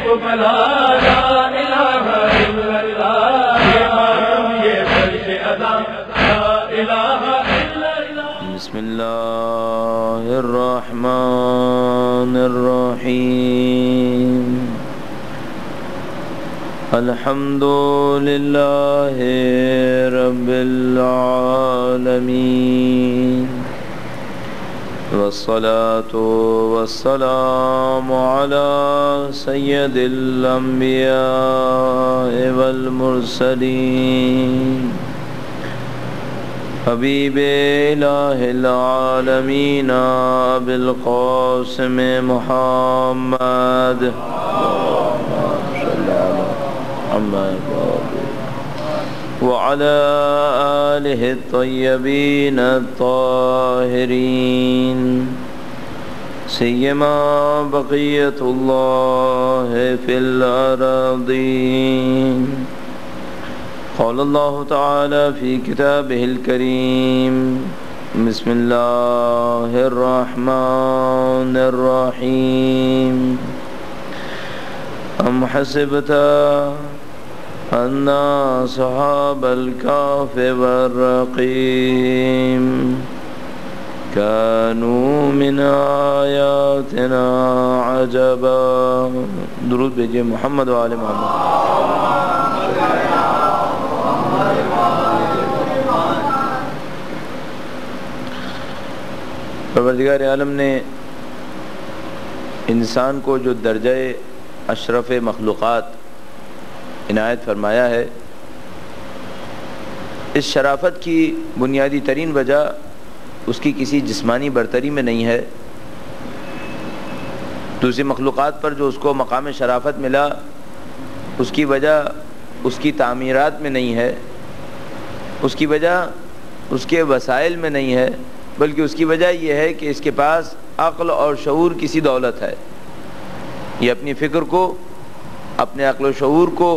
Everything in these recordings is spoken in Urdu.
بلا لا الہ الا اللہ، یہ ماتم یہ فرش ادا لا الہ الا اللہ۔ بسم اللہ الرحمن الرحیم، الحمد للہ رب العالمین، والصلاة والسلام على سید الانبیاء والمرسلین، حبیب الہ العالمین ابی القاسم محمد وعلى آلہ الطیبین الطاہرین، سیما بقیت اللہ فی الارضین۔ قال اللہ تعالی فی کتابہ الکریم، بسم اللہ الرحمن الرحیم، ام حسبت ان اصحاب الکہف والرقیم كانوا من آیاتنا عجبا۔ درود بھیجئے محمد و آل محمد۔ پروردگار عالم نے انسان کو جو درجہ اشرف مخلوقات عنایت فرمایا ہے، اس شرافت کی بنیادی ترین وجہ اس کی کسی جسمانی برتری میں نہیں ہے۔ دوسری مخلوقات پر جو اس کو مقام شرافت ملا، اس کی وجہ اس کی تعمیرات میں نہیں ہے، اس کی وجہ اس کے وسائل میں نہیں ہے، بلکہ اس کی وجہ یہ ہے کہ اس کے پاس عقل اور شعور کسی دولت ہے۔ یہ اپنی فکر کو، اپنے عقل و شعور کو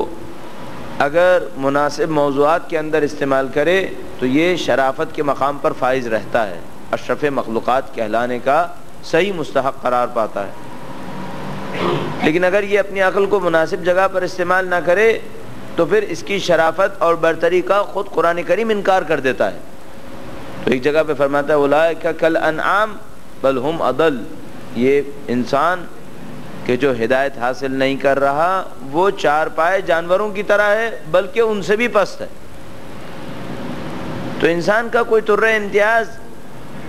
اگر مناسب موضوعات کے اندر استعمال کرے تو یہ شرافت کے مقام پر فائز رہتا ہے، اشرف مخلوقات کہلانے کا صحیح مستحق قرار پاتا ہے۔ لیکن اگر یہ اپنی عقل کو مناسب جگہ پر استعمال نہ کرے تو پھر اس کی شرافت اور برتری کا خود قرآن کریم انکار کر دیتا ہے۔ تو ایک جگہ پہ فرماتا ہے اولئک کالانعام بل ہم اضل، یہ انسان کہ جو ہدایت حاصل نہیں کر رہا وہ چار پائے جانوروں کی طرح ہے، بلکہ ان سے بھی پست ہے۔ تو انسان کا کوئی طرہ امتیاز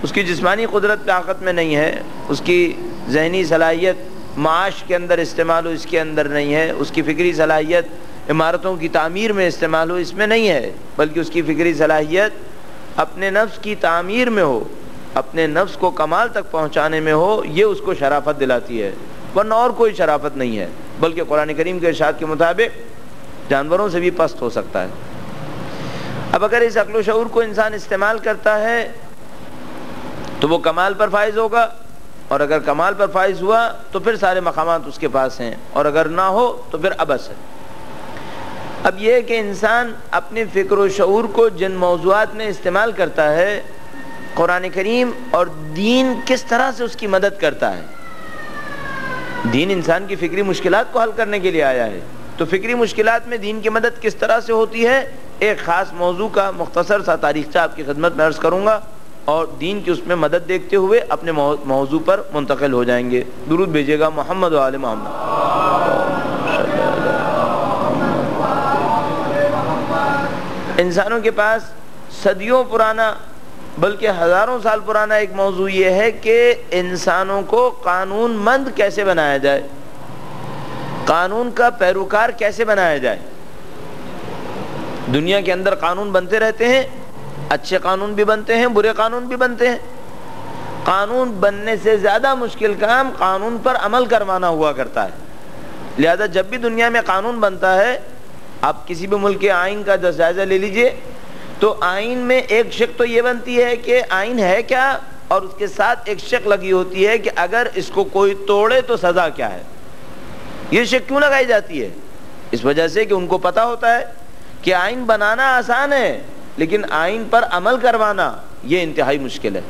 اس کی جسمانی قدرت طاقت میں نہیں ہے، اس کی ذہنی صلاحیت معاش کے اندر استعمال ہو اس کے اندر نہیں ہے، اس کی فکری صلاحیت عمارتوں کی تعمیر میں استعمال ہو اس میں نہیں ہے، بلکہ اس کی فکری صلاحیت اپنے نفس کی تعمیر میں ہو، اپنے نفس کو کمال تک پہنچانے میں ہو، یہ اس کو شرافت دلاتی ہے، ورنہ اور کوئی شرافت نہیں ہے۔ بلکہ قرآن کریم کے ارشاد کے مطابق جانوروں سے بھی پست ہو سکتا ہے۔ اب اگر اس عقل و شعور کو انسان استعمال کرتا ہے تو وہ کمال پر فائز ہوگا، اور اگر کمال پر فائز ہوا تو پھر سارے مقامات اس کے پاس ہیں، اور اگر نہ ہو تو پھر عبث ہے۔ اب یہ کہ انسان اپنے فکر و شعور کو جن موضوعات میں استعمال کرتا ہے، قرآن کریم اور دین کس طرح سے اس کی مدد کرتا ہے۔ دین انسان کی فکری مشکلات کو حل کرنے کے لیے آیا ہے، تو فکری مشکلات میں دین کی مدد کس طرح سے ہوتی ہے، ایک خاص موضوع کا مختصر سا تاریخچہ آپ کی خدمت میں عرض کروں گا، اور دین کی اس میں مدد دیکھتے ہوئے اپنے موضوع پر منتقل ہو جائیں گے۔ درود بھیجیے گا محمد و آل محمد۔ انسانوں کے پاس صدیوں پرانا بلکہ ہزاروں سال پرانا ایک موضوع یہ ہے کہ انسانوں کو قانون مند کیسے بنایا جائے، قانون کا پیروکار کیسے بنایا جائے۔ دنیا کے اندر قانون بنتے رہتے ہیں، اچھے قانون بھی بنتے ہیں، برے قانون بھی بنتے ہیں۔ قانون بننے سے زیادہ مشکل کام قانون پر عمل کروانا ہوا کرتا ہے۔ لہذا جب بھی دنیا میں قانون بنتا ہے، آپ کسی بھی ملک کے آئین کا جائزہ لے لیجئے، تو آئین میں ایک شق تو یہ بنتی ہے کہ آئین ہے کیا، اور اس کے ساتھ ایک شق لگی ہوتی ہے کہ اگر اس کو کوئی توڑے تو سزا کیا ہے۔ یہ شق کیوں لگائی جاتی ہے؟ اس وجہ سے کہ ان کو پتا ہوتا ہے کہ آئین بنانا آسان ہے، لیکن آئین پر عمل کروانا یہ انتہائی مشکل ہے۔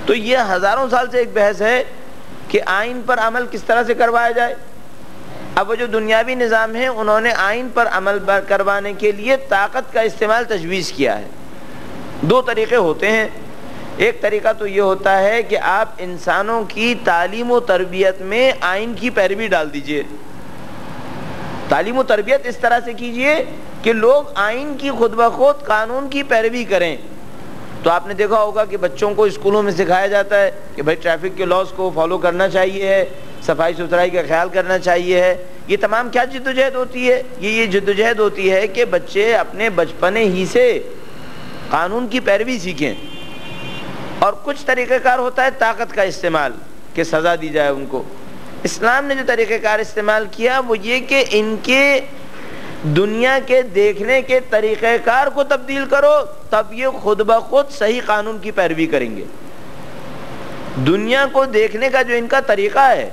تو یہ ہزاروں سال سے ایک بحث ہے کہ آئین پر عمل کس طرح سے کروایا جائے۔ اب وہ جو دنیاوی نظام ہے انہوں نے آئین پر عمل کروانے کے لیے طاقت کا استعمال تجویز کیا ہے. دو طریقے ہوتے ہیں. ایک طریقہ تو یہ ہوتا ہے کہ آپ انسانوں کی تعلیم و تربیت میں آئین کی پیروی ڈال دیجئے. تعلیم و تربیت اس طرح سے کیجئے کہ لوگ آئین کی خود بخود قانون کی پیروی کریں. تو آپ نے دیکھا ہوگا کہ بچوں کو اسکولوں میں سکھایا جاتا ہے کہ بھائی ٹریفک کے لاز کو فالو کرنا چاہیے ہے, صفائی ستھرائی کا خیال کرنا چاہیے ہے. یہ تمام کیا جدوجہد ہوتی ہے؟ یہ جدوجہد ہوتی ہے کہ بچے اپنے بچپنے ہی سے قانون کی پیروی سیکھیں. اور کچھ طریقہ کار ہوتا ہے طاقت کا استعمال کہ سزا دی جائے ان کو. اسلام نے جو طریقہ کار استعمال کیا وہ یہ کہ ان کے دنیا کے دیکھنے کے طریقہ کار کو تبدیل کرو, تب یہ خود بخود صحیح قانون کی پیروی کریں گے. دنیا کو دیکھنے کا جو ان کا طریقہ ہے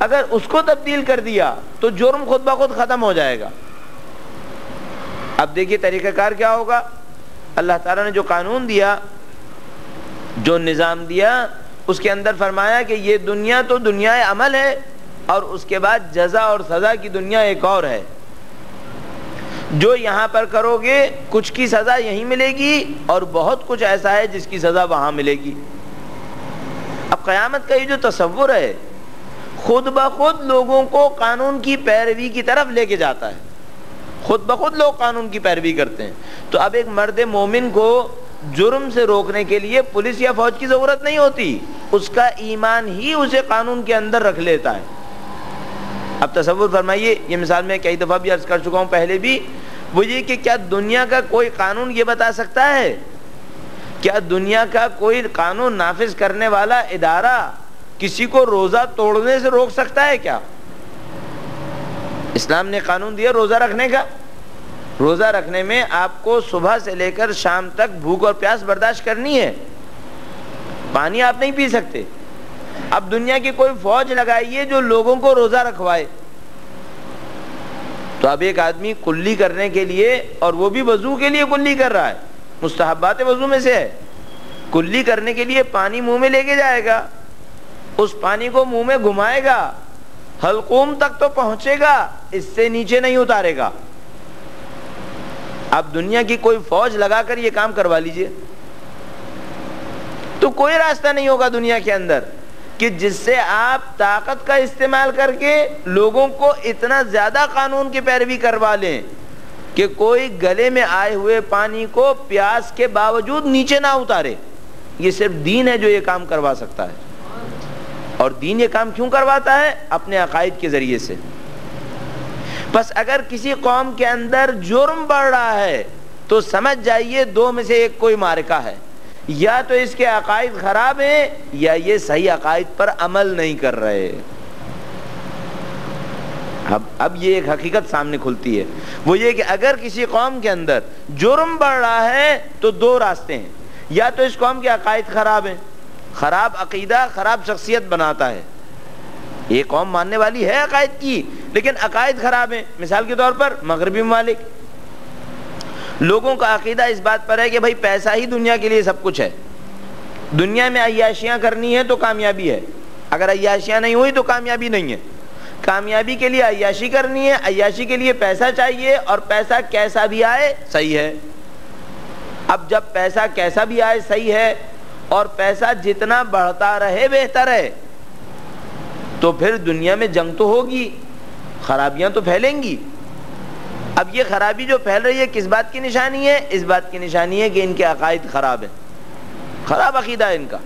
اگر اس کو تبدیل کر دیا تو جرم خود بخود ختم ہو جائے گا. اب دیکھیے طریقہ کار کیا ہوگا. اللہ تعالیٰ نے جو قانون دیا, جو نظام دیا, اس کے اندر فرمایا کہ یہ دنیا تو دنیا عمل ہے اور اس کے بعد جزا اور سزا کی دنیا ایک اور ہے. جو یہاں پر کرو گے کچھ کی سزا یہیں ملے گی اور بہت کچھ ایسا ہے جس کی سزا وہاں ملے گی. اب قیامت کا یہ جو تصور ہے خود بخود لوگوں کو قانون کی پیروی کی طرف لے کے جاتا ہے. خود بخود لوگ قانون کی پیروی کرتے ہیں. تو اب ایک مرد مومن کو جرم سے روکنے کے لیے پولیس یا فوج کی ضرورت نہیں ہوتی, اس کا ایمان ہی اسے قانون کے اندر رکھ لیتا ہے. اب تصور فرمائیے, یہ مثال میں کئی دفعہ بھی عرض کر چکا ہوں پہلے بھی, وہ یہ کہ کیا دنیا کا کوئی قانون یہ بتا سکتا ہے, کیا دنیا کا کوئی قانون نافذ کرنے والا ادارہ کسی کو روزہ توڑنے سے روک سکتا ہے کیا؟ اسلام نے قانون دیا روزہ رکھنے کا. روزہ رکھنے میں آپ کو صبح سے لے کر شام تک بھوک اور پیاس برداشت کرنی ہے, پانی آپ نہیں پی سکتے. اب دنیا کی کوئی فوج لگائیے جو لوگوں کو روزہ رکھوائے, تو اب ایک آدمی کلی کرنے کے لیے, اور وہ بھی وضو کے لیے کلی کر رہا ہے, مستحبات وضو میں سے ہے, کلی کرنے کے لیے پانی منہ میں لے کے جائے گا, اس پانی کو منہ میں گھمائے گا, حلقوم تک تو پہنچے گا, اس سے نیچے نہیں اتارے گا. اب دنیا کی کوئی فوج لگا کر یہ کام کروا لیجئے, تو کوئی راستہ نہیں ہوگا دنیا کے اندر کہ جس سے آپ طاقت کا استعمال کر کے لوگوں کو اتنا زیادہ قانون کی پیروی کروا لیں کہ کوئی گلے میں آئے ہوئے پانی کو پیاس کے باوجود نیچے نہ اتارے. یہ صرف دین ہے جو یہ کام کروا سکتا ہے. اور دین یہ کام کیوں کرواتا ہے؟ اپنے عقائد کے ذریعے سے. بس اگر کسی قوم کے اندر جرم بڑھ رہا ہے تو سمجھ جائیے دو میں سے ایک کوئی معرکہ ہے, یا تو اس کے عقائد خراب ہیں یا یہ صحیح عقائد پر عمل نہیں کر رہے. اب یہ ایک حقیقت سامنے کھلتی ہے, وہ یہ کہ اگر کسی قوم کے اندر جرم بڑھ رہا ہے تو دو راستے ہیں, یا تو اس قوم کے عقائد خراب ہیں, خراب عقیدہ خراب شخصیت بناتا ہے. یہ قوم ماننے والی ہے عقائد کی لیکن عقائد خراب ہیں. مثال کے طور پر مغربی ممالک, لوگوں کا عقیدہ اس بات پر ہے کہ بھائی پیسہ ہی دنیا کے لیے سب کچھ ہے, دنیا میں عیاشیاں کرنی ہے تو کامیابی ہے, اگر عیاشیاں نہیں ہوئی تو کامیابی نہیں ہے. کامیابی کے لیے عیاشی کرنی ہے, عیاشی کے لیے پیسہ چاہیے, اور پیسہ کیسا بھی آئے صحیح ہے. اب جب پیسہ کیسا بھی آئے صحیح ہے اور پیسہ جتنا بڑھتا رہے بہتر ہے, تو پھر دنیا میں جنگ تو ہوگی, خرابیاں تو پھیلیں گی. اب یہ خرابی جو پھیل رہی ہے کس بات کی نشانی ہے؟ اس بات کی نشانی ہے کہ ان کے عقائد خراب ہیں, خراب عقیدہ ہے ان کا.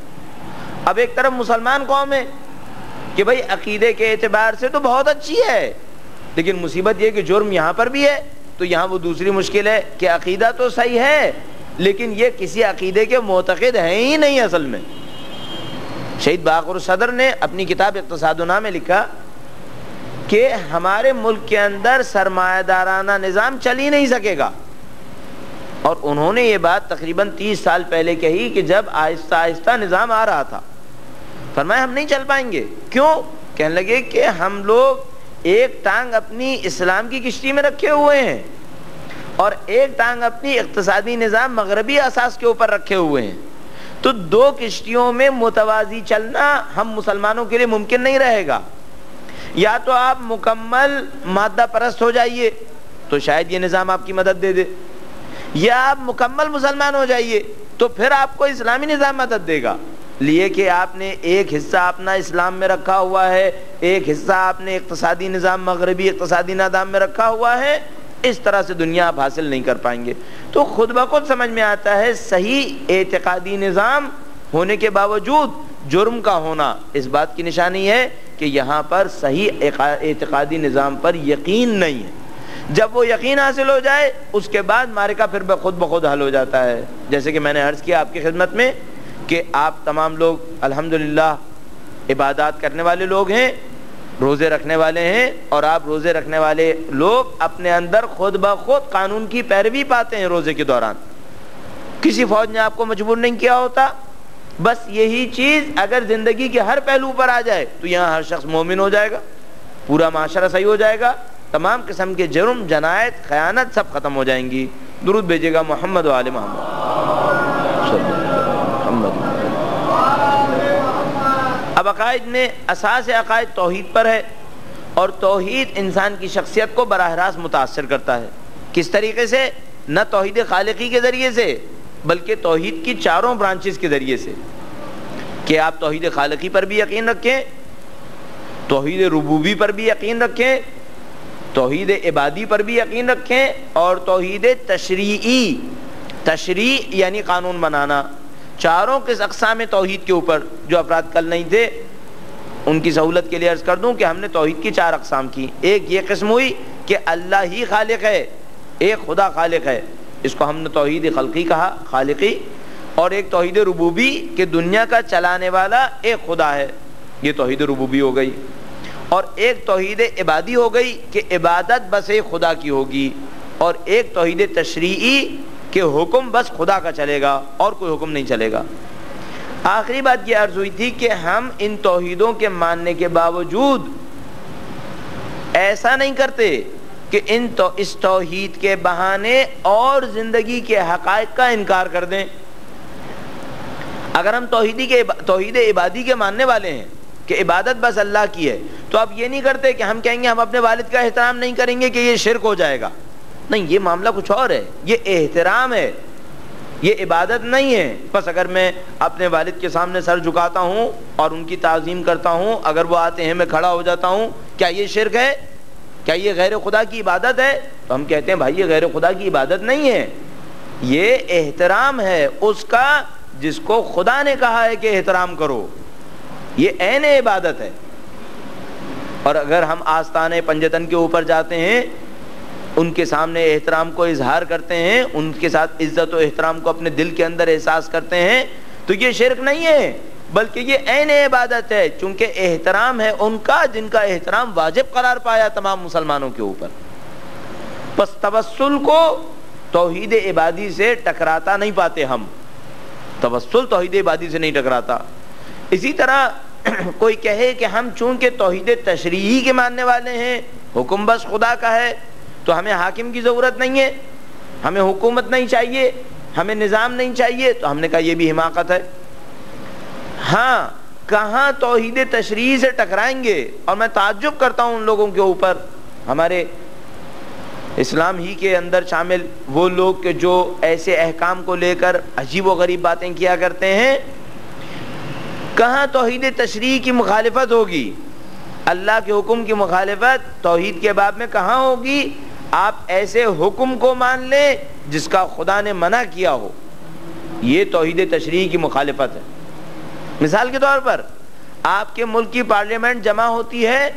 اب ایک طرف مسلمان قوم ہے کہ بھائی عقیدے کے اعتبار سے تو بہت اچھی ہے, لیکن مصیبت یہ کہ جرم یہاں پر بھی ہے. تو یہاں وہ دوسری مشکل ہے کہ عقیدہ تو صحیح ہے لیکن یہ کسی عقیدے کے معتقد ہیں ہی نہیں. اصل میں شہید باقر صدر نے اپنی کتاب اقتصاد النام میں لکھا کہ ہمارے ملک کے اندر سرمایہ دارانہ نظام چل ہی نہیں سکے گا. اور انہوں نے یہ بات تقریباً 30 سال پہلے کہی کہ جب آہستہ آہستہ نظام آ رہا تھا. فرمایا ہم نہیں چل پائیں گے. کیوں؟ کہنے لگے کہ ہم لوگ ایک ٹانگ اپنی اسلام کی کشتی میں رکھے ہوئے ہیں اور ایک ٹانگ اپنی اقتصادی نظام مغربی اساس کے اوپر رکھے ہوئے ہیں. تو دو کشتیوں میں متوازی چلنا ہم مسلمانوں کے لیے ممکن نہیں رہے گا. یا تو آپ مکمل مادہ پرست ہو جائیے تو شاید یہ نظام آپ کی مدد دے دے، یا آپ مکمل مسلمان ہو جائیے تو پھر آپ کو اسلامی نظام مدد دے گا، لیے کہ آپ نے ایک حصہ اپنا اسلام میں رکھا ہوا ہے، ایک حصہ آپ نے اقتصادی نظام، مغربی اقتصادی نظام میں رکھا ہوا ہے، اس طرح سے دنیا آپ حاصل نہیں کر پائیں گے۔ تو خود بخود سمجھ میں آتا ہے صحیح اعتقادی نظام ہونے کے باوجود جرم کا ہونا اس بات کی نشانی ہے کہ یہاں پر صحیح اعتقادی نظام پر یقین نہیں ہے۔ جب وہ یقین حاصل ہو جائے اس کے بعد معرکہ پھر خود بخود حل ہو جاتا ہے۔ جیسے کہ میں نے عرض کیا آپ کی خدمت میں کہ آپ تمام لوگ الحمدللہ عبادات کرنے والے لوگ ہیں، روزے رکھنے والے ہیں، اور آپ روزے رکھنے والے لوگ اپنے اندر خود بخود قانون کی پیروی پاتے ہیں روزے کے دوران۔ کسی فوج نے آپ کو مجبور نہیں کیا ہوتا، بس یہی چیز اگر زندگی کے ہر پہلو پر آ جائے تو یہاں ہر شخص مومن ہو جائے گا، پورا معاشرہ صحیح ہو جائے گا، تمام قسم کے جرم، جنایت، خیانت سب ختم ہو جائیں گی۔ درود بھیجے گا محمد و آل محمد۔ اب عقائد میں اساس عقائد توحید پر ہے، اور توحید انسان کی شخصیت کو براہ راست متاثر کرتا ہے۔ کس طریقے سے؟ نہ توحید خالقی کے ذریعے سے بلکہ توحید کی چاروں برانچز کے ذریعے سے، کہ آپ توحید خالقی پر بھی یقین رکھیں، توحید ربوبی پر بھی یقین رکھیں، توحید عبادی پر بھی یقین رکھیں، اور توحید تشریعی، تشریع یعنی قانون بنانا، چاروں کس اقسام توحید کے اوپر۔ جو افراد کل نہیں تھے ان کی سہولت کے لیے عرض کر دوں کہ ہم نے توحید کی 4 اقسام کی۔ ایک یہ قسم ہوئی کہ اللہ ہی خالق ہے، ایک خدا خالق ہے، اس کو ہم نے توحید خلقی کہا، خالقی، اور ایک توحید ربوبی کہ دنیا کا چلانے والا ایک خدا ہے، یہ توحید ربوبی ہو گئی، اور ایک توحید عبادی ہو گئی کہ عبادت بس ایک خدا کی ہوگی، اور ایک توحید تشریعی کہ حکم بس خدا کا چلے گا اور کوئی حکم نہیں چلے گا۔ آخری بات یہ عرض ہوئی تھی کہ ہم ان توحیدوں کے ماننے کے باوجود ایسا نہیں کرتے کہ اس توحید کے بہانے اور زندگی کے حقائق کا انکار کر دیں۔ اگر ہم توحید عبادی کے ماننے والے ہیں کہ عبادت بس اللہ کی ہے، تو اب یہ نہیں کرتے کہ ہم کہیں گے ہم اپنے والد کا احترام نہیں کریں گے کہ یہ شرک ہو جائے گا۔ نہیں، یہ معاملہ کچھ اور ہے، یہ احترام ہے، یہ عبادت نہیں ہے۔ بس اگر میں اپنے والد کے سامنے سر جھکاتا ہوں اور ان کی تعظیم کرتا ہوں، اگر وہ آتے ہیں میں کھڑا ہو جاتا ہوں، کیا یہ شرک ہے؟ کیا یہ غیر خدا کی عبادت ہے؟ تو ہم کہتے ہیں بھائی یہ غیر خدا کی عبادت نہیں ہے، یہ احترام ہے اس کا جس کو خدا نے کہا ہے کہ احترام کرو، یہ عین عبادت ہے۔ اور اگر ہم آستانے پنجتن کے اوپر جاتے ہیں، ان کے سامنے احترام کو اظہار کرتے ہیں، ان کے ساتھ عزت و احترام کو اپنے دل کے اندر احساس کرتے ہیں، تو یہ شرک نہیں ہے بلکہ یہ عین عبادت ہے، چونکہ احترام ہے ان کا جن کا احترام واجب قرار پایا تمام مسلمانوں کے اوپر۔ پس توسل کو توحید عبادی سے ٹکراتا نہیں پاتے ہم، توسل توحید عبادی سے نہیں ٹکراتا۔ اسی طرح کوئی کہے کہ ہم چونکہ توحید تشریعی کے ماننے والے ہیں، حکم بس خدا کا ہے، تو ہمیں حاکم کی ضرورت نہیں ہے، ہمیں حکومت نہیں چاہیے، ہمیں نظام نہیں چاہیے، تو ہم نے کہا یہ بھی حماقت ہے۔ ہاں، کہاں توحید تشریعی سے ٹکرائیں گے، اور میں تعجب کرتا ہوں ان لوگوں کے اوپر، ہمارے اسلام ہی کے اندر شامل وہ لوگ کہ جو ایسے احکام کو لے کر عجیب و غریب باتیں کیا کرتے ہیں۔ کہاں توحید تشریعی کی مخالفت ہوگی؟ اللہ کے حکم کی مخالفت توحید کے باب میں کہاں ہوگی؟ آپ ایسے حکم کو مان لیں جس کا خدا نے منع کیا ہو، یہ توحید تشریعی کی مخالفت ہے۔ مثال کے طور پر آپ کے ملک کی پارلیمنٹ جمع ہوتی ہے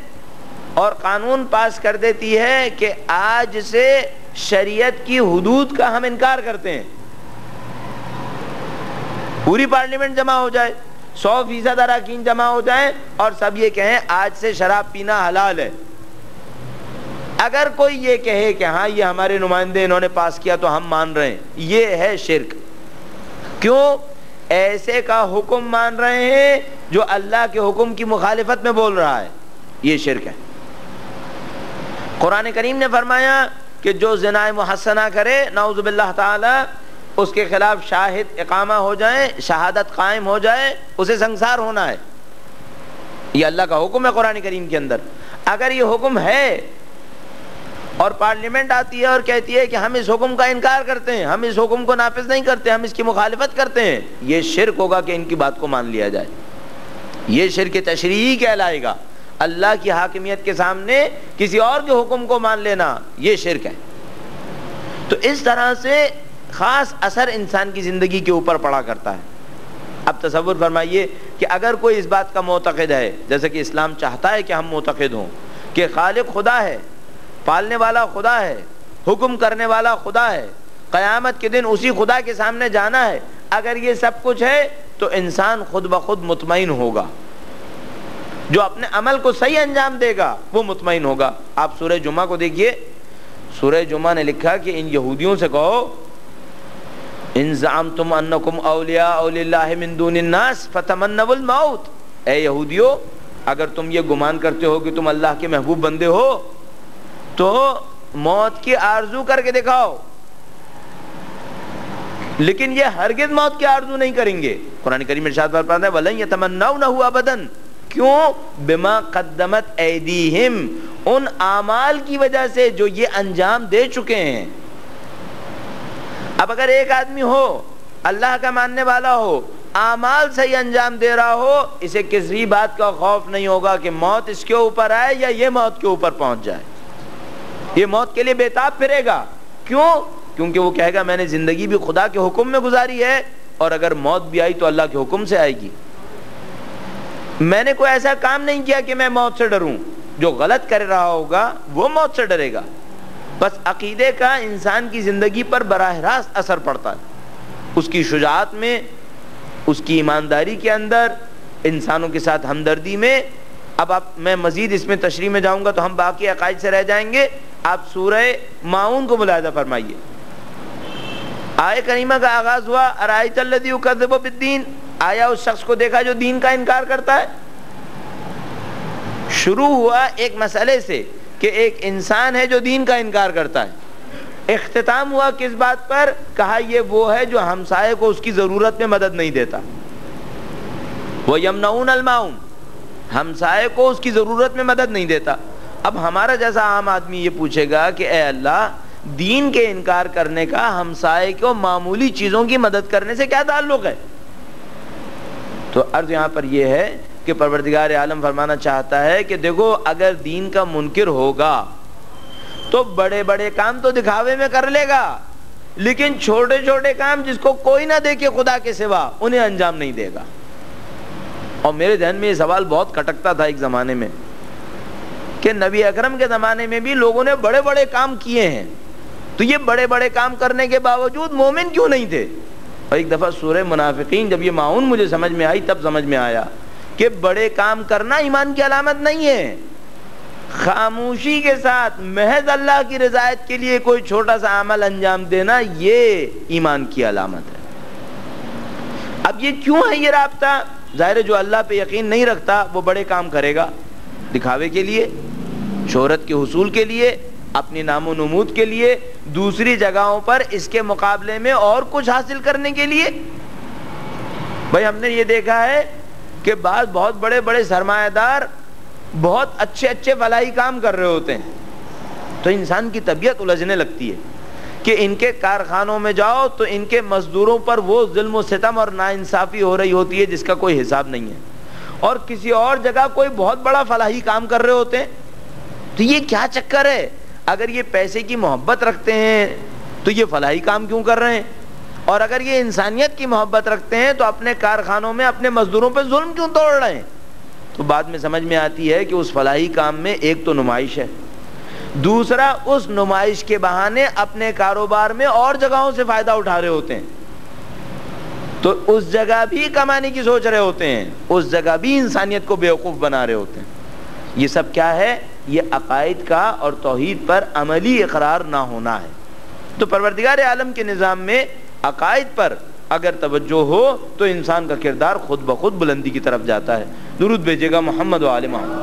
اور قانون پاس کر دیتی ہے کہ آج سے شریعت کی حدود کا ہم انکار کرتے ہیں۔ پوری پارلیمنٹ جمع ہو جائے، 100% اراکین جمع ہو جائیں اور سب یہ کہیں آج سے شراب پینا حلال ہے۔ اگر کوئی یہ کہے کہ ہاں یہ ہمارے نمائندے انہوں نے پاس کیا تو ہم مان رہے ہیں، یہ ہے شرک۔ کیوں؟ ایسے کا حکم مان رہے ہیں جو اللہ کے حکم کی مخالفت میں بول رہا ہے، یہ شرک ہے۔ قرآن کریم نے فرمایا کہ جو زنا محسنہ کرے نعوذ باللہ تعالی، اس کے خلاف شاہد اقامہ ہو جائیں، شہادت قائم ہو جائے، اسے سنگسار ہونا ہے۔ یہ اللہ کا حکم ہے قرآن کریم کے اندر۔ اگر یہ حکم ہے اور پارلیمنٹ آتی ہے اور کہتی ہے کہ ہم اس حکم کا انکار کرتے ہیں, ہم اس حکم کو نافذ نہیں کرتے, ہم اس کی مخالفت کرتے ہیں, یہ شرک ہوگا کہ ان کی بات کو مان لیا جائے. یہ شرک تشریعی کہلائے گا. اللہ کی حاکمیت کے سامنے کسی اور کے حکم کو مان لینا یہ شرک ہے. تو اس طرح سے خاص اثر انسان کی زندگی کے اوپر پڑا کرتا ہے. اب تصور فرمائیے کہ اگر کوئی اس بات کا معتقد ہے, جیسے کہ اسلام چاہتا ہے کہ ہم معتقد ہوں کہ خالق خدا ہے, پالنے والا خدا ہے, حکم کرنے والا خدا ہے, قیامت کے دن اسی خدا کے سامنے جانا ہے, اگر یہ سب کچھ ہے تو انسان خود بخود مطمئن ہوگا. جو اپنے عمل کو صحیح انجام دے گا وہ مطمئن ہوگا. آپ سورہ جمعہ کو دیکھیے, سورہ جمعہ نے لکھا کہ ان یہودیوں سے کہو ان زعمتم انکم اولیاء للہ من دون الناس فتمنوا الموت. اے یہودیو, اگر تم یہ گمان کرتے ہو کہ تم اللہ کے محبوب بندے ہو تو موت کی آرزو کر کے دکھاؤ, لیکن یہ ہرگز موت کی آرزو نہیں کریں گے. قرآن کریم ارشاد فرماتا ہے وَلَن يَتَمَنَّوْنَهُ أَبَدًا. کیوں؟ بما قدمت ایدیہم, ان اعمال کی وجہ سے جو یہ انجام دے چکے ہیں. اب اگر ایک آدمی ہو, اللہ کا ماننے والا ہو, اعمال صحیح انجام دے رہا ہو, اسے کسی بات کا خوف نہیں ہوگا کہ موت اس کے اوپر آئے یا یہ موت کے اوپر پہنچ جائے. یہ موت کے لیے بےتاب پھرے گا. کیوں؟ کیونکہ وہ کہے گا میں نے زندگی بھی خدا کے حکم میں گزاری ہے, اور اگر موت بھی آئی تو اللہ کے حکم سے آئے گی. میں نے کوئی ایسا کام نہیں کیا کہ میں موت سے ڈروں. جو غلط کر رہا ہوگا وہ موت سے ڈرے گا. بس عقیدے کا انسان کی زندگی پر براہ راست اثر پڑتا ہے, اس کی شجاعت میں, اس کی ایمانداری کے اندر, انسانوں کے ساتھ ہمدردی میں. اب میں مزید اس میں تشریح میں جاؤں گا تو ہم باقی عقائد سے رہ جائیں گے. آپ سورہ ماؤن کو ملاحظہ فرمائیے. آیہ کریمہ کا آغاز ہوا ارائیت الذی یکذب بالدین. آیا اس شخص کو دیکھا جو دین کا انکار کرتا ہے. شروع ہوا ایک مسئلے سے کہ ایک انسان ہے جو دین کا انکار کرتا ہے. اختتام ہوا کس بات پر؟ کہا یہ وہ ہے جو ہمسائے کو اس کی ضرورت میں مدد نہیں دیتا. وَيَمْنَعُونَ الْمَاعُونَ, ہمسائے کو اس کی ضرورت میں مدد نہیں دیتا. اب ہمارا جیسا عام آدمی یہ پوچھے گا کہ اے اللہ, دین کے انکار کرنے کا ہمسائے کو معمولی چیزوں کی مدد کرنے سے کیا تعلق ہے؟ تو عرض یہاں پر یہ ہے کہ پروردگار عالم فرمانا چاہتا ہے کہ دیکھو, اگر دین کا منکر ہوگا تو بڑے بڑے کام تو دکھاوے میں کر لے گا, لیکن چھوٹے چھوٹے کام جس کو کوئی نہ دیکھے خدا کے سوا انہیں انجام نہیں دے گا. اور میرے ذہن میں یہ سوال بہت کھٹکتا تھا ایک زمانے میں کہ نبی اکرم کے زمانے میں بھی لوگوں نے بڑے بڑے کام کیے ہیں, تو یہ بڑے بڑے کام کرنے کے باوجود مومن کیوں نہیں تھے؟ اور ایک دفعہ سورہ منافقین جب یہ معاون مجھے سمجھ میں آئی تب سمجھ میں آیا کہ بڑے کام کرنا ایمان کی علامت نہیں ہے. خاموشی کے ساتھ محض اللہ کی رضایت کے لیے کوئی چھوٹا سا عمل انجام دینا یہ ایمان کی علامت ہے. اب یہ کیوں ہے یہ رابطہ؟ ظاہر ہے جو اللہ پہ یقین نہیں رکھتا وہ بڑے کام کرے گا دکھاوے کے لیے, شہرت کے حصول کے لیے, اپنی نام و نمود کے لیے, دوسری جگہوں پر اس کے مقابلے میں اور کچھ حاصل کرنے کے لیے. بھائی ہم نے یہ دیکھا ہے کہ بعض بہت بڑے بڑے سرمایہ دار بہت اچھے اچھے فلاحی کام کر رہے ہوتے ہیں, تو انسان کی طبیعت الجھنے لگتی ہے کہ ان کے کارخانوں میں جاؤ تو ان کے مزدوروں پر وہ ظلم و ستم اور ناانصافی ہو رہی ہوتی ہے جس کا کوئی حساب نہیں ہے, اور کسی اور جگہ کوئی بہت بڑا فلاحی کام کر رہے ہوتے ہیں. تو یہ کیا چکر ہے؟ اگر یہ پیسے کی محبت رکھتے ہیں تو یہ فلاحی کام کیوں کر رہے ہیں, اور اگر یہ انسانیت کی محبت رکھتے ہیں تو اپنے کارخانوں میں اپنے مزدوروں پہ ظلم کیوں توڑ رہے ہیں؟ تو بعد میں سمجھ میں آتی ہے کہ اس فلاحی کام میں ایک تو نمائش ہے, دوسرا اس نمائش کے بہانے اپنے کاروبار میں اور جگہوں سے فائدہ اٹھا رہے ہوتے ہیں, تو اس جگہ بھی کمانے کی سوچ رہے ہوتے ہیں, اس جگہ بھی انسانیت کو بیوقوف بنا رہے ہوتے ہیں. یہ سب کیا ہے؟ یہ عقائد کا اور توحید پر عملی اقرار نہ ہونا ہے. تو پروردگار عالم کے نظام میں عقائد پر اگر توجہ ہو تو انسان کا کردار خود بخود بلندی کی طرف جاتا ہے. درود بھیجے گا محمد و آل محمد.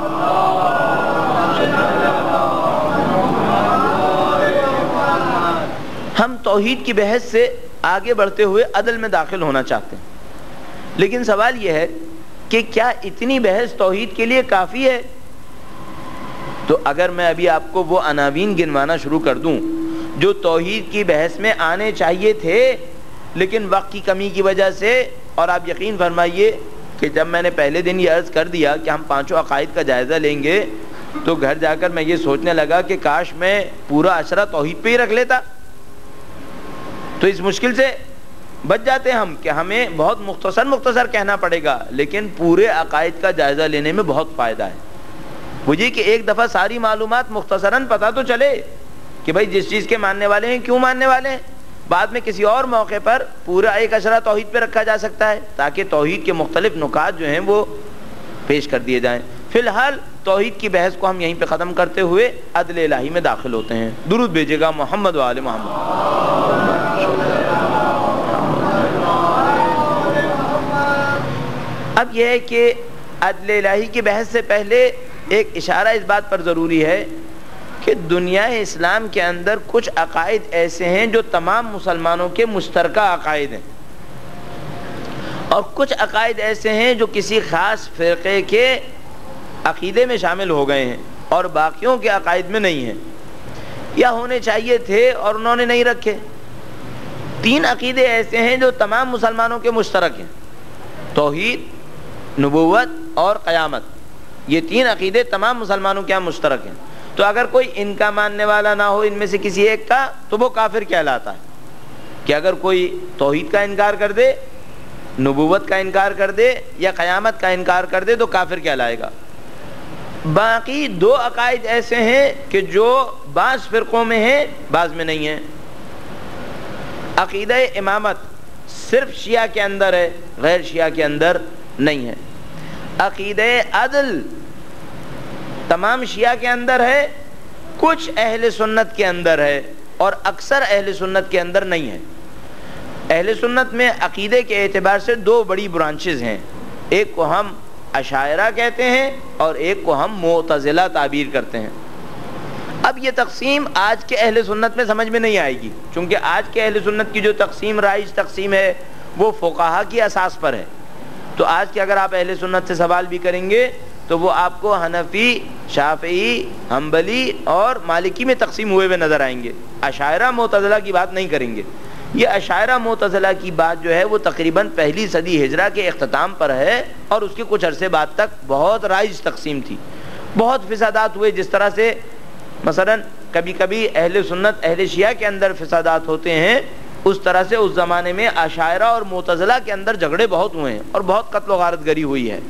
ہم توحید کی بحث سے آگے بڑھتے ہوئے عدل میں داخل ہونا چاہتے ہیں, لیکن سوال یہ ہے کہ کیا اتنی بحث توحید کے لیے کافی ہے؟ تو اگر میں ابھی آپ کو وہ عناوین گنوانا شروع کر دوں جو توحید کی بحث میں آنے چاہیے تھے لیکن وقت کی کمی کی وجہ سے، اور آپ یقین فرمائیے کہ جب میں نے پہلے دن یہ عرض کر دیا کہ ہم پانچوں عقائد کا جائزہ لیں گے تو گھر جا کر میں یہ سوچنے لگا کہ کاش میں پورا عشرہ توحید پہ ہی رکھ لیتا، تو اس مشکل سے بچ جاتے ہم کہ ہمیں بہت مختصر کہنا پڑے گا، لیکن پورے عقائد کا جائزہ لینے میں بہت فائدہ ہے۔ وہ یہ کہ ایک دفعہ ساری معلومات مختصراً پتہ تو چلے کہ بھائی جس چیز کے ماننے والے ہیں کیوں ماننے والے ہیں، بعد میں کسی اور موقع پر پورا ایک عشرہ توحید پہ رکھا جا سکتا ہے تاکہ توحید کے مختلف نکات جو ہیں وہ پیش کر دیے جائیں۔ فی الحال توحید کی بحث کو ہم یہیں پہ ختم کرتے ہوئے عدل الہی میں داخل ہوتے ہیں۔ درود بھیجے گا محمد و آل محمد۔ اب یہ ہے کہ عدل الہی کی بحث سے پہلے ایک اشارہ اس بات پر ضروری ہے کہ دنیا اسلام کے اندر کچھ عقائد ایسے ہیں جو تمام مسلمانوں کے مشترکہ عقائد ہیں، اور کچھ عقائد ایسے ہیں جو کسی خاص فرقے کے عقیدے میں شامل ہو گئے ہیں اور باقیوں کے عقائد میں نہیں ہیں، یا ہونے چاہیے تھے اور انہوں نے نہیں رکھے۔ 3 عقیدے ایسے ہیں جو تمام مسلمانوں کے مشترک ہیں، توحید، نبوت اور قیامت۔ یہ 3 عقیدے تمام مسلمانوں کے یہاں مشترک ہیں، تو اگر کوئی ان کا ماننے والا نہ ہو ان میں سے کسی ایک کا تو وہ کافر کہلاتا ہے۔ کہ اگر کوئی توحید کا انکار کر دے، نبوت کا انکار کر دے یا قیامت کا انکار کر دے تو کافر کہلائے گا۔ باقی 2 عقائد ایسے ہیں کہ جو بعض فرقوں میں ہیں بعض میں نہیں ہیں۔ عقیدہ امامت صرف شیعہ کے اندر ہے، غیر شیعہ کے اندر نہیں ہے۔ عقیدہ عدل تمام شیعہ کے اندر ہے، کچھ اہل سنت کے اندر ہے اور اکثر اہل سنت کے اندر نہیں ہے۔ اہل سنت میں عقیدے کے اعتبار سے 2 بڑی برانچز ہیں، ایک کو ہم اشاعرہ کہتے ہیں اور ایک کو ہم معتزلہ تعبیر کرتے ہیں۔ اب یہ تقسیم آج کے اہل سنت میں سمجھ میں نہیں آئے گی، چونکہ آج کے اہل سنت کی جو تقسیم رائج تقسیم ہے وہ فقہا کی اساس پر ہے۔ تو آج کے اگر آپ اہل سنت سے سوال بھی کریں گے تو وہ آپ کو حنفی، شافعی، حنبلی اور مالکی میں تقسیم ہوئے نظر آئیں گے، اشاعرہ معتزلہ کی بات نہیں کریں گے۔ یہ اشاعرہ معتزلہ کی بات جو ہے وہ تقریباً 1 صدی ہجرہ کے اختتام پر ہے، اور اس کے کچھ عرصے بعد تک بہت رائج تقسیم تھی، بہت فسادات ہوئے۔ جس طرح سے مثلا کبھی کبھی اہل سنت اہل شیعہ کے اندر فسادات ہوتے ہیں، اس طرح سے اس زمانے میں اشاعرہ اور معتزلہ کے اندر جھگڑے بہت ہوئے ہیں اور بہت قتل و غارت گری ہوئی ہے۔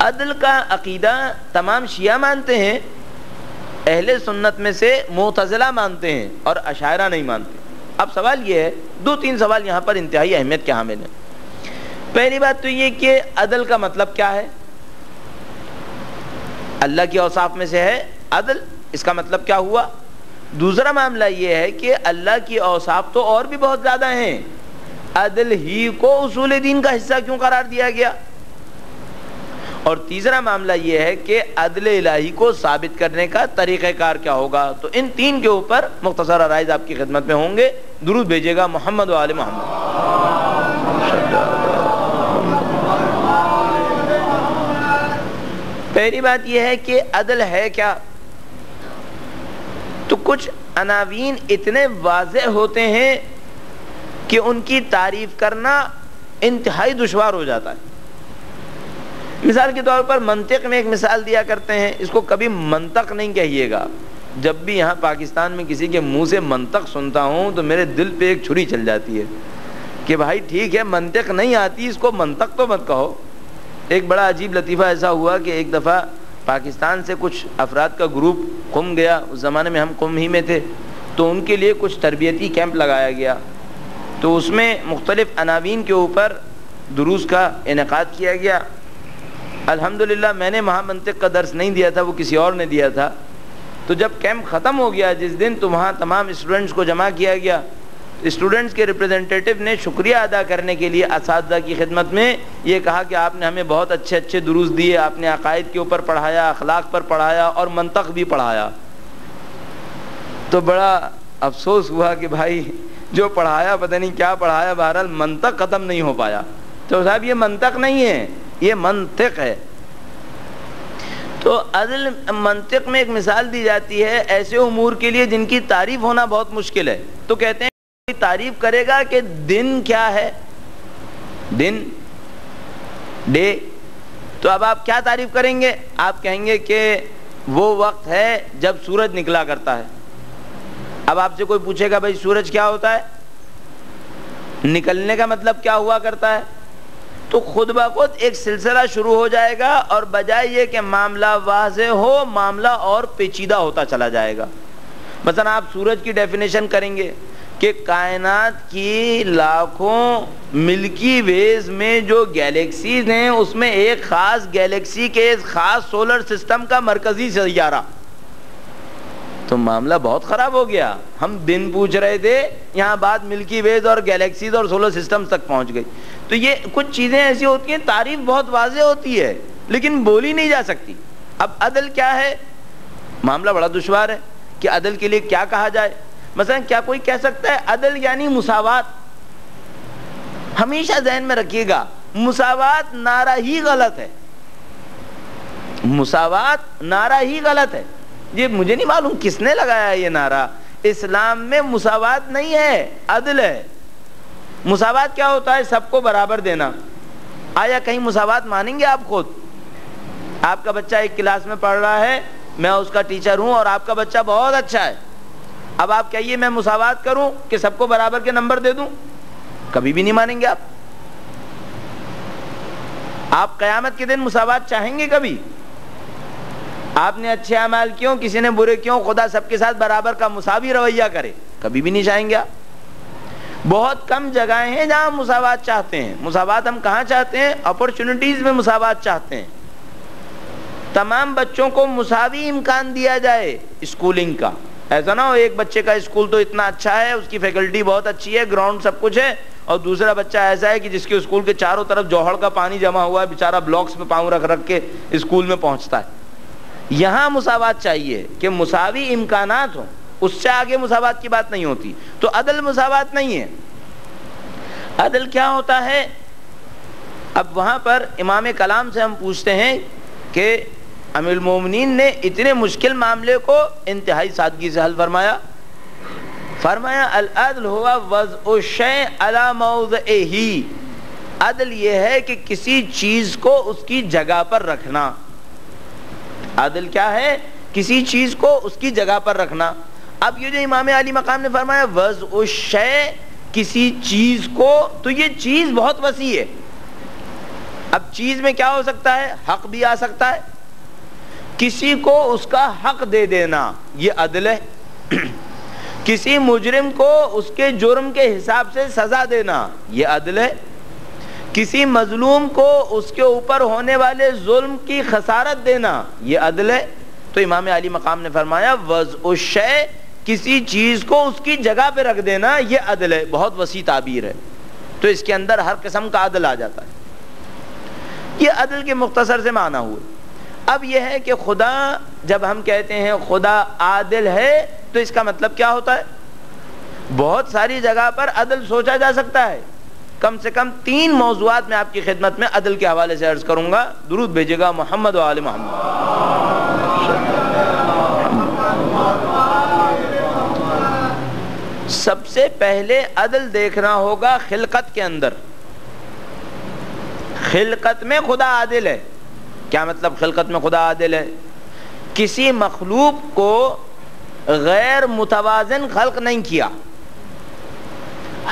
عدل کا عقیدہ تمام شیعہ مانتے ہیں، اہل سنت میں سے معتزلہ مانتے ہیں اور اشاعرہ نہیں مانتے۔ اب سوال یہ ہے، 2-3 سوال یہاں پر انتہائی اہمیت کے حامل ہیں۔ پہلی بات تو یہ کہ عدل کا مطلب کیا ہے؟ اللہ کی اوصاف میں سے ہے عدل، اس کا مطلب کیا ہوا؟ دوسرا معاملہ یہ ہے کہ اللہ کی اوصاف تو اور بھی بہت زیادہ ہیں، عدل ہی کو اصول دین کا حصہ کیوں قرار دیا گیا؟ اور تیسرا معاملہ یہ ہے کہ عدل الہی کو ثابت کرنے کا طریقہ کار کیا ہوگا؟ تو ان 3 کے اوپر مختصر عرائض آپ کی خدمت میں ہوں گے۔ درود بھیجے گا محمد و آل محمد۔ پہلی بات یہ ہے کہ عدل ہے کیا؟ تو کچھ عناوین اتنے واضح ہوتے ہیں کہ ان کی تعریف کرنا انتہائی دشوار ہو جاتا ہے۔ مثال کے طور پر منطق میں ایک مثال دیا کرتے ہیں، اس کو کبھی منطق نہیں کہیے گا۔ جب بھی یہاں پاکستان میں کسی کے منہ سے منطق سنتا ہوں تو میرے دل پہ ایک چھری چل جاتی ہے کہ بھائی ٹھیک ہے منطق نہیں آتی، اس کو منطق تو مت کہو۔ ایک بڑا عجیب لطیفہ ایسا ہوا کہ ایک دفعہ پاکستان سے کچھ افراد کا گروپ قم گیا، اس زمانے میں ہم قم ہی میں تھے، تو ان کے لیے کچھ تربیتی کیمپ لگایا گیا، تو اس میں مختلف عناوین کے اوپر دروس کا انعقاد کیا گیا۔ الحمدللہ میں نے وہاں منطق کا درس نہیں دیا تھا، وہ کسی اور نے دیا تھا۔ تو جب کیمپ ختم ہو گیا جس دن، تو وہاں تمام اسٹوڈنٹس کو جمع کیا گیا۔ اسٹوڈنٹس کے ریپریزنٹیٹیو نے شکریہ ادا کرنے کے لیے اساتذہ کی خدمت میں یہ کہا کہ آپ نے ہمیں بہت اچھے اچھے دروس دیے، آپ نے عقائد کے اوپر پڑھایا، اخلاق پر پڑھایا اور منطق بھی پڑھایا۔ تو بڑا افسوس ہوا کہ بھائی جو پڑھایا پتہ نہیں کیا پڑھایا، بہرحال منطق ختم نہیں ہو پایا۔ تو صاحب یہ منطق نہیں ہے، یہ منطق ہے۔ تو عدل منطق میں ایک مثال دی جاتی ہے ایسے امور کے لیے جن کی تعریف ہونا بہت مشکل ہے. تو کہتے ہیں کوئی تعریف کرے گا کہ دن کیا ہے, دن ڈے, تو اب آپ کیا تعریف کریں گے؟ آپ کہیں گے کہ وہ وقت ہے جب سورج نکلا کرتا ہے. اب آپ سے کوئی پوچھے گا بھائی سورج کیا ہوتا ہے, نکلنے کا مطلب کیا ہوا کرتا ہے, تو خود بخود ایک سلسلہ شروع ہو جائے گا, اور بجائے یہ کہ معاملہ واضح ہو معاملہ اور پیچیدہ ہوتا چلا جائے گا. مثلا آپ سورج کی ڈیفینیشن کریں گے کہ کائنات کی لاکھوں ملکی ویز میں جو گیلیکسیز ہیں اس میں ایک خاص گیلیکسی کے خاص سولر سسٹم کا مرکزی سیارہ, تو معاملہ بہت خراب ہو گیا. ہم دن پوچھ رہے تھے, یہاں بات ملکی ویز اور گیلیکسیز اور سولر سسٹم تک پہنچ گئی. تو یہ کچھ چیزیں ایسی ہوتی ہیں تعریف بہت واضح ہوتی ہے لیکن بولی نہیں جا سکتی. اب عدل کیا ہے, معاملہ بڑا دشوار ہے کہ عدل کے لیے کیا کہا جائے. مثلا کیا کوئی کہہ سکتا ہے عدل یعنی مساوات؟ ہمیشہ ذہن میں رکھیے گا مساوات نعرہ ہی غلط ہے, مساوات نعرہ ہی غلط ہے. یہ مجھے نہیں معلوم کس نے لگایا یہ نعرہ. اسلام میں مساوات نہیں ہے, عدل ہے. مساوات کیا ہوتا ہے؟ سب کو برابر دینا. آیا کہیں مساوات مانیں گے آپ خود؟ آپ کا بچہ ایک کلاس میں پڑھ رہا ہے, میں اس کا ٹیچر ہوں اور آپ کا بچہ بہت اچھا ہے. اب آپ کہیے میں مساوات کروں کہ سب کو برابر کے نمبر دے دوں؟ کبھی بھی نہیں مانیں گے آپ. آپ قیامت کے دن مساوات چاہیں گے کبھی؟ آپ نے اچھے اعمال کیوں, کسی نے برے کیوں, خدا سب کے ساتھ برابر کا مساوی رویہ کرے, کبھی بھی نہیں چاہیں گے آپ. بہت کم جگہیں ہیں جہاں مساوات چاہتے ہیں. مساوات ہم کہاں چاہتے ہیں؟ اپرچونٹیز میں مساوات چاہتے ہیں. تمام بچوں کو مساوی امکان دیا جائے اسکولنگ کا. ایسا نہ ہو ایک بچے کا اسکول تو اتنا اچھا ہے, اس کی فیکلٹی بہت اچھی ہے, گراؤنڈ سب کچھ ہے, اور دوسرا بچہ ایسا ہے کہ جس کے اسکول کے چاروں طرف جوہر کا پانی جمع ہوا ہے, بیچارہ بلاکس میں پاؤں رکھ رکھ کے اسکول میں پہنچتا ہے. یہاں مساوات چاہیے کہ مساوی امکانات ہوں, اس سے آگے مساوات کی بات نہیں ہوتی. تو عدل مساوات نہیں ہے. عدل کیا ہوتا ہے؟ اب وہاں پر امام کلام سے ہم پوچھتے ہیں کہ امیر المومنین نے اتنے مشکل معاملے کو انتہائی سادگی سے حل فرمایا. فرمایا العدل ہوا وضع الشیء علی موضعہ. عدل یہ ہے کہ کسی چیز کو اس کی جگہ پر رکھنا. عدل کیا ہے؟ کسی چیز کو اس کی جگہ پر رکھنا. اب یہ جو امام علی مقام نے فرمایا وضع الشیء, کسی چیز کو, تو یہ چیز بہت وسیع ہے. اب چیز میں کیا ہو سکتا ہے؟ حق بھی آ سکتا ہے. کسی کو اس کا حق دے دینا یہ عدل ہے. کسی مجرم کو اس کے جرم کے حساب سے سزا دینا یہ عدل ہے. کسی مظلوم کو اس کے اوپر ہونے والے ظلم کی خسارت دینا یہ عدل ہے. تو امام علی مقام نے فرمایا وضع الشیء, کسی چیز کو اس کی جگہ پہ رکھ دینا یہ عدل ہے. بہت وسیع تعبیر ہے, تو اس کے اندر ہر قسم کا عدل آ جاتا ہے. یہ عدل کے مختصر سے معنی ہوئے. اب یہ ہے کہ خدا, جب ہم کہتے ہیں خدا عادل ہے تو اس کا مطلب کیا ہوتا ہے؟ بہت ساری جگہ پر عدل سوچا جا سکتا ہے. کم سے کم 3 موضوعات میں آپ کی خدمت میں عدل کے حوالے سے عرض کروں گا. درود بھیجے گا محمد و آل محمد. سب سے پہلے عدل دیکھنا ہوگا خلقت کے اندر. خلقت میں خدا عادل ہے. کیا مطلب خلقت میں خدا عادل ہے؟ کسی مخلوق کو غیر متوازن خلق نہیں کیا,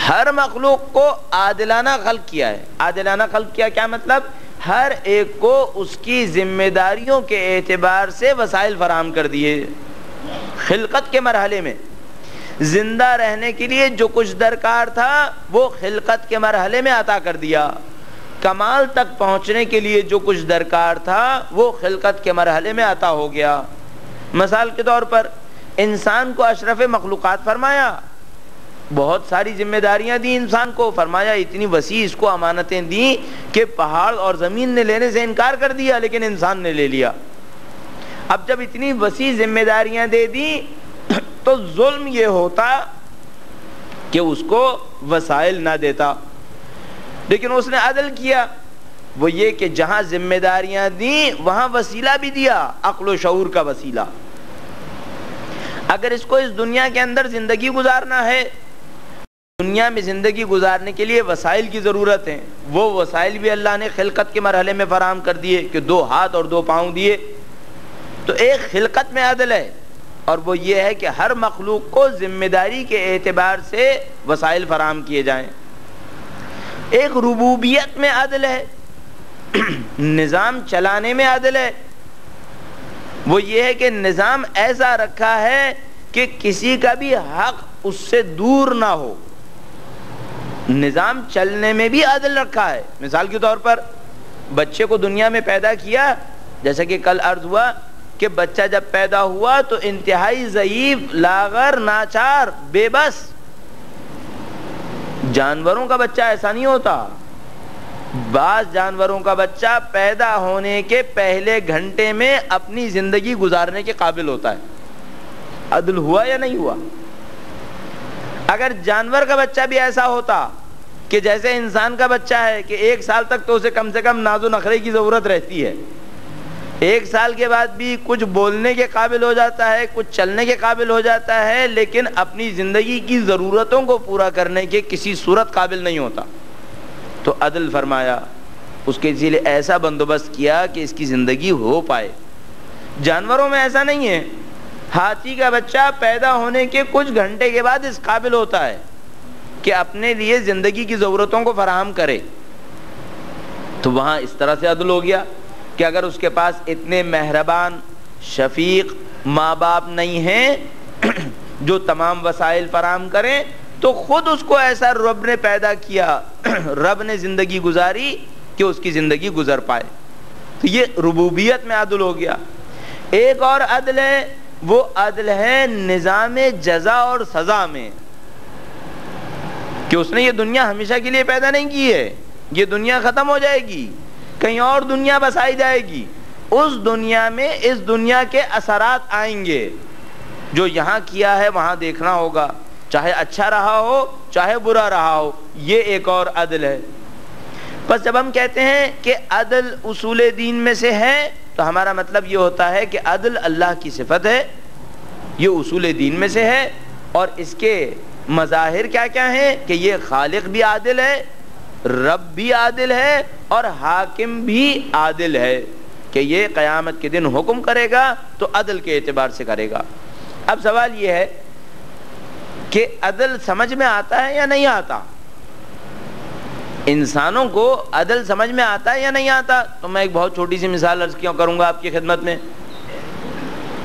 ہر مخلوق کو عادلانہ خلق کیا ہے. عادلانہ خلق کیا کیا مطلب؟ ہر ایک کو اس کی ذمہ داریوں کے اعتبار سے وسائل فراہم کر دیے. خلقت کے مرحلے میں زندہ رہنے کے لیے جو کچھ درکار تھا وہ خلقت کے مرحلے میں عطا کر دیا. کمال تک پہنچنے کے لیے جو کچھ درکار تھا وہ خلقت کے مرحلے میں عطا ہو گیا. مثال کے طور پر انسان کو اشرف مخلوقات فرمایا, بہت ساری ذمہ داریاں دی انسان کو. فرمایا اتنی وسیع اس کو امانتیں دیں کہ پہاڑ اور زمین نے لینے سے انکار کر دیا لیکن انسان نے لے لیا. اب جب اتنی وسیع ذمہ داریاں دے دی تو ظلم یہ ہوتا کہ اس کو وسائل نہ دیتا, لیکن اس نے عدل کیا. وہ یہ کہ جہاں ذمہ داریاں دیں وہاں وسیلہ بھی دیا، عقل و شعور کا وسیلہ۔ اگر اس کو اس دنیا کے اندر زندگی گزارنا ہے، دنیا میں زندگی گزارنے کے لیے وسائل کی ضرورت ہے، وہ وسائل بھی اللہ نے خلقت کے مرحلے میں فراہم کر دیے کہ 2 ہاتھ اور 2 پاؤں دیے۔ تو ایک خلقت میں عدل ہے، اور وہ یہ ہے کہ ہر مخلوق کو ذمہ داری کے اعتبار سے وسائل فراہم کیے جائیں۔ ایک ربوبیت میں عدل ہے، نظام چلانے میں عدل ہے، وہ یہ ہے کہ نظام ایسا رکھا ہے کہ کسی کا بھی حق اس سے دور نہ ہو۔ نظام چلنے میں بھی عدل رکھا ہے۔ مثال کے طور پر بچے کو دنیا میں پیدا کیا، جیسا کہ کل عرض ہوا کہ بچہ جب پیدا ہوا تو انتہائی ضعیف، لاغر، ناچار، بے بس۔ جانوروں کا بچہ ایسا نہیں ہوتا۔ بعض جانوروں کا بچہ پیدا ہونے کے پہلے گھنٹے میں اپنی زندگی گزارنے کے قابل ہوتا ہے۔ عدل ہوا یا نہیں ہوا؟ اگر جانور کا بچہ بھی ایسا ہوتا کہ جیسے انسان کا بچہ ہے کہ 1 سال تک تو اسے کم سے کم ناز و نخرے کی ضرورت رہتی ہے، 1 سال کے بعد بھی کچھ بولنے کے قابل ہو جاتا ہے، کچھ چلنے کے قابل ہو جاتا ہے، لیکن اپنی زندگی کی ضرورتوں کو پورا کرنے کے کسی صورت قابل نہیں ہوتا، تو عدل فرمایا، اس کے اسی لیے ایسا بندوبست کیا کہ اس کی زندگی ہو پائے۔ جانوروں میں ایسا نہیں ہے، ہاتھی کا بچہ پیدا ہونے کے کچھ گھنٹے کے بعد اس قابل ہوتا ہے کہ اپنے لیے زندگی کی ضرورتوں کو فراہم کرے۔ تو وہاں اس طرح سے عدل ہو گیا کہ اگر اس کے پاس اتنے مہربان شفیق ماں باپ نہیں ہیں جو تمام وسائل فراہم کریں، تو خود اس کو ایسا رب نے پیدا کیا، رب نے زندگی گزاری کہ اس کی زندگی گزر پائے۔ تو یہ ربوبیت میں عدل ہو گیا۔ ایک اور عدل ہے، وہ عدل ہے نظام جزا اور سزا میں، کہ اس نے یہ دنیا ہمیشہ کے لیے پیدا نہیں کی ہے، یہ دنیا ختم ہو جائے گی، کہیں اور دنیا بسائی جائے گی، اس دنیا میں اس دنیا کے اثرات آئیں گے، جو یہاں کیا ہے وہاں دیکھنا ہوگا، چاہے اچھا رہا ہو چاہے برا رہا ہو۔ یہ ایک اور عدل ہے۔ بس جب ہم کہتے ہیں کہ عدل اصول دین میں سے ہے، تو ہمارا مطلب یہ ہوتا ہے کہ عدل اللہ کی صفت ہے، یہ اصول دین میں سے ہے، اور اس کے مظاہر کیا کیا ہیں کہ یہ خالق بھی عادل ہے، رب بھی عادل ہے، اور حاکم بھی عادل ہے، کہ یہ قیامت کے دن حکم کرے گا تو عدل کے اعتبار سے کرے گا۔ اب سوال یہ ہے کہ عدل سمجھ میں آتا ہے یا نہیں آتا؟ انسانوں کو عدل سمجھ میں آتا ہے یا نہیں آتا؟ تو میں ایک بہت چھوٹی سی مثال عرض کیوں کروں گا آپ کی خدمت میں۔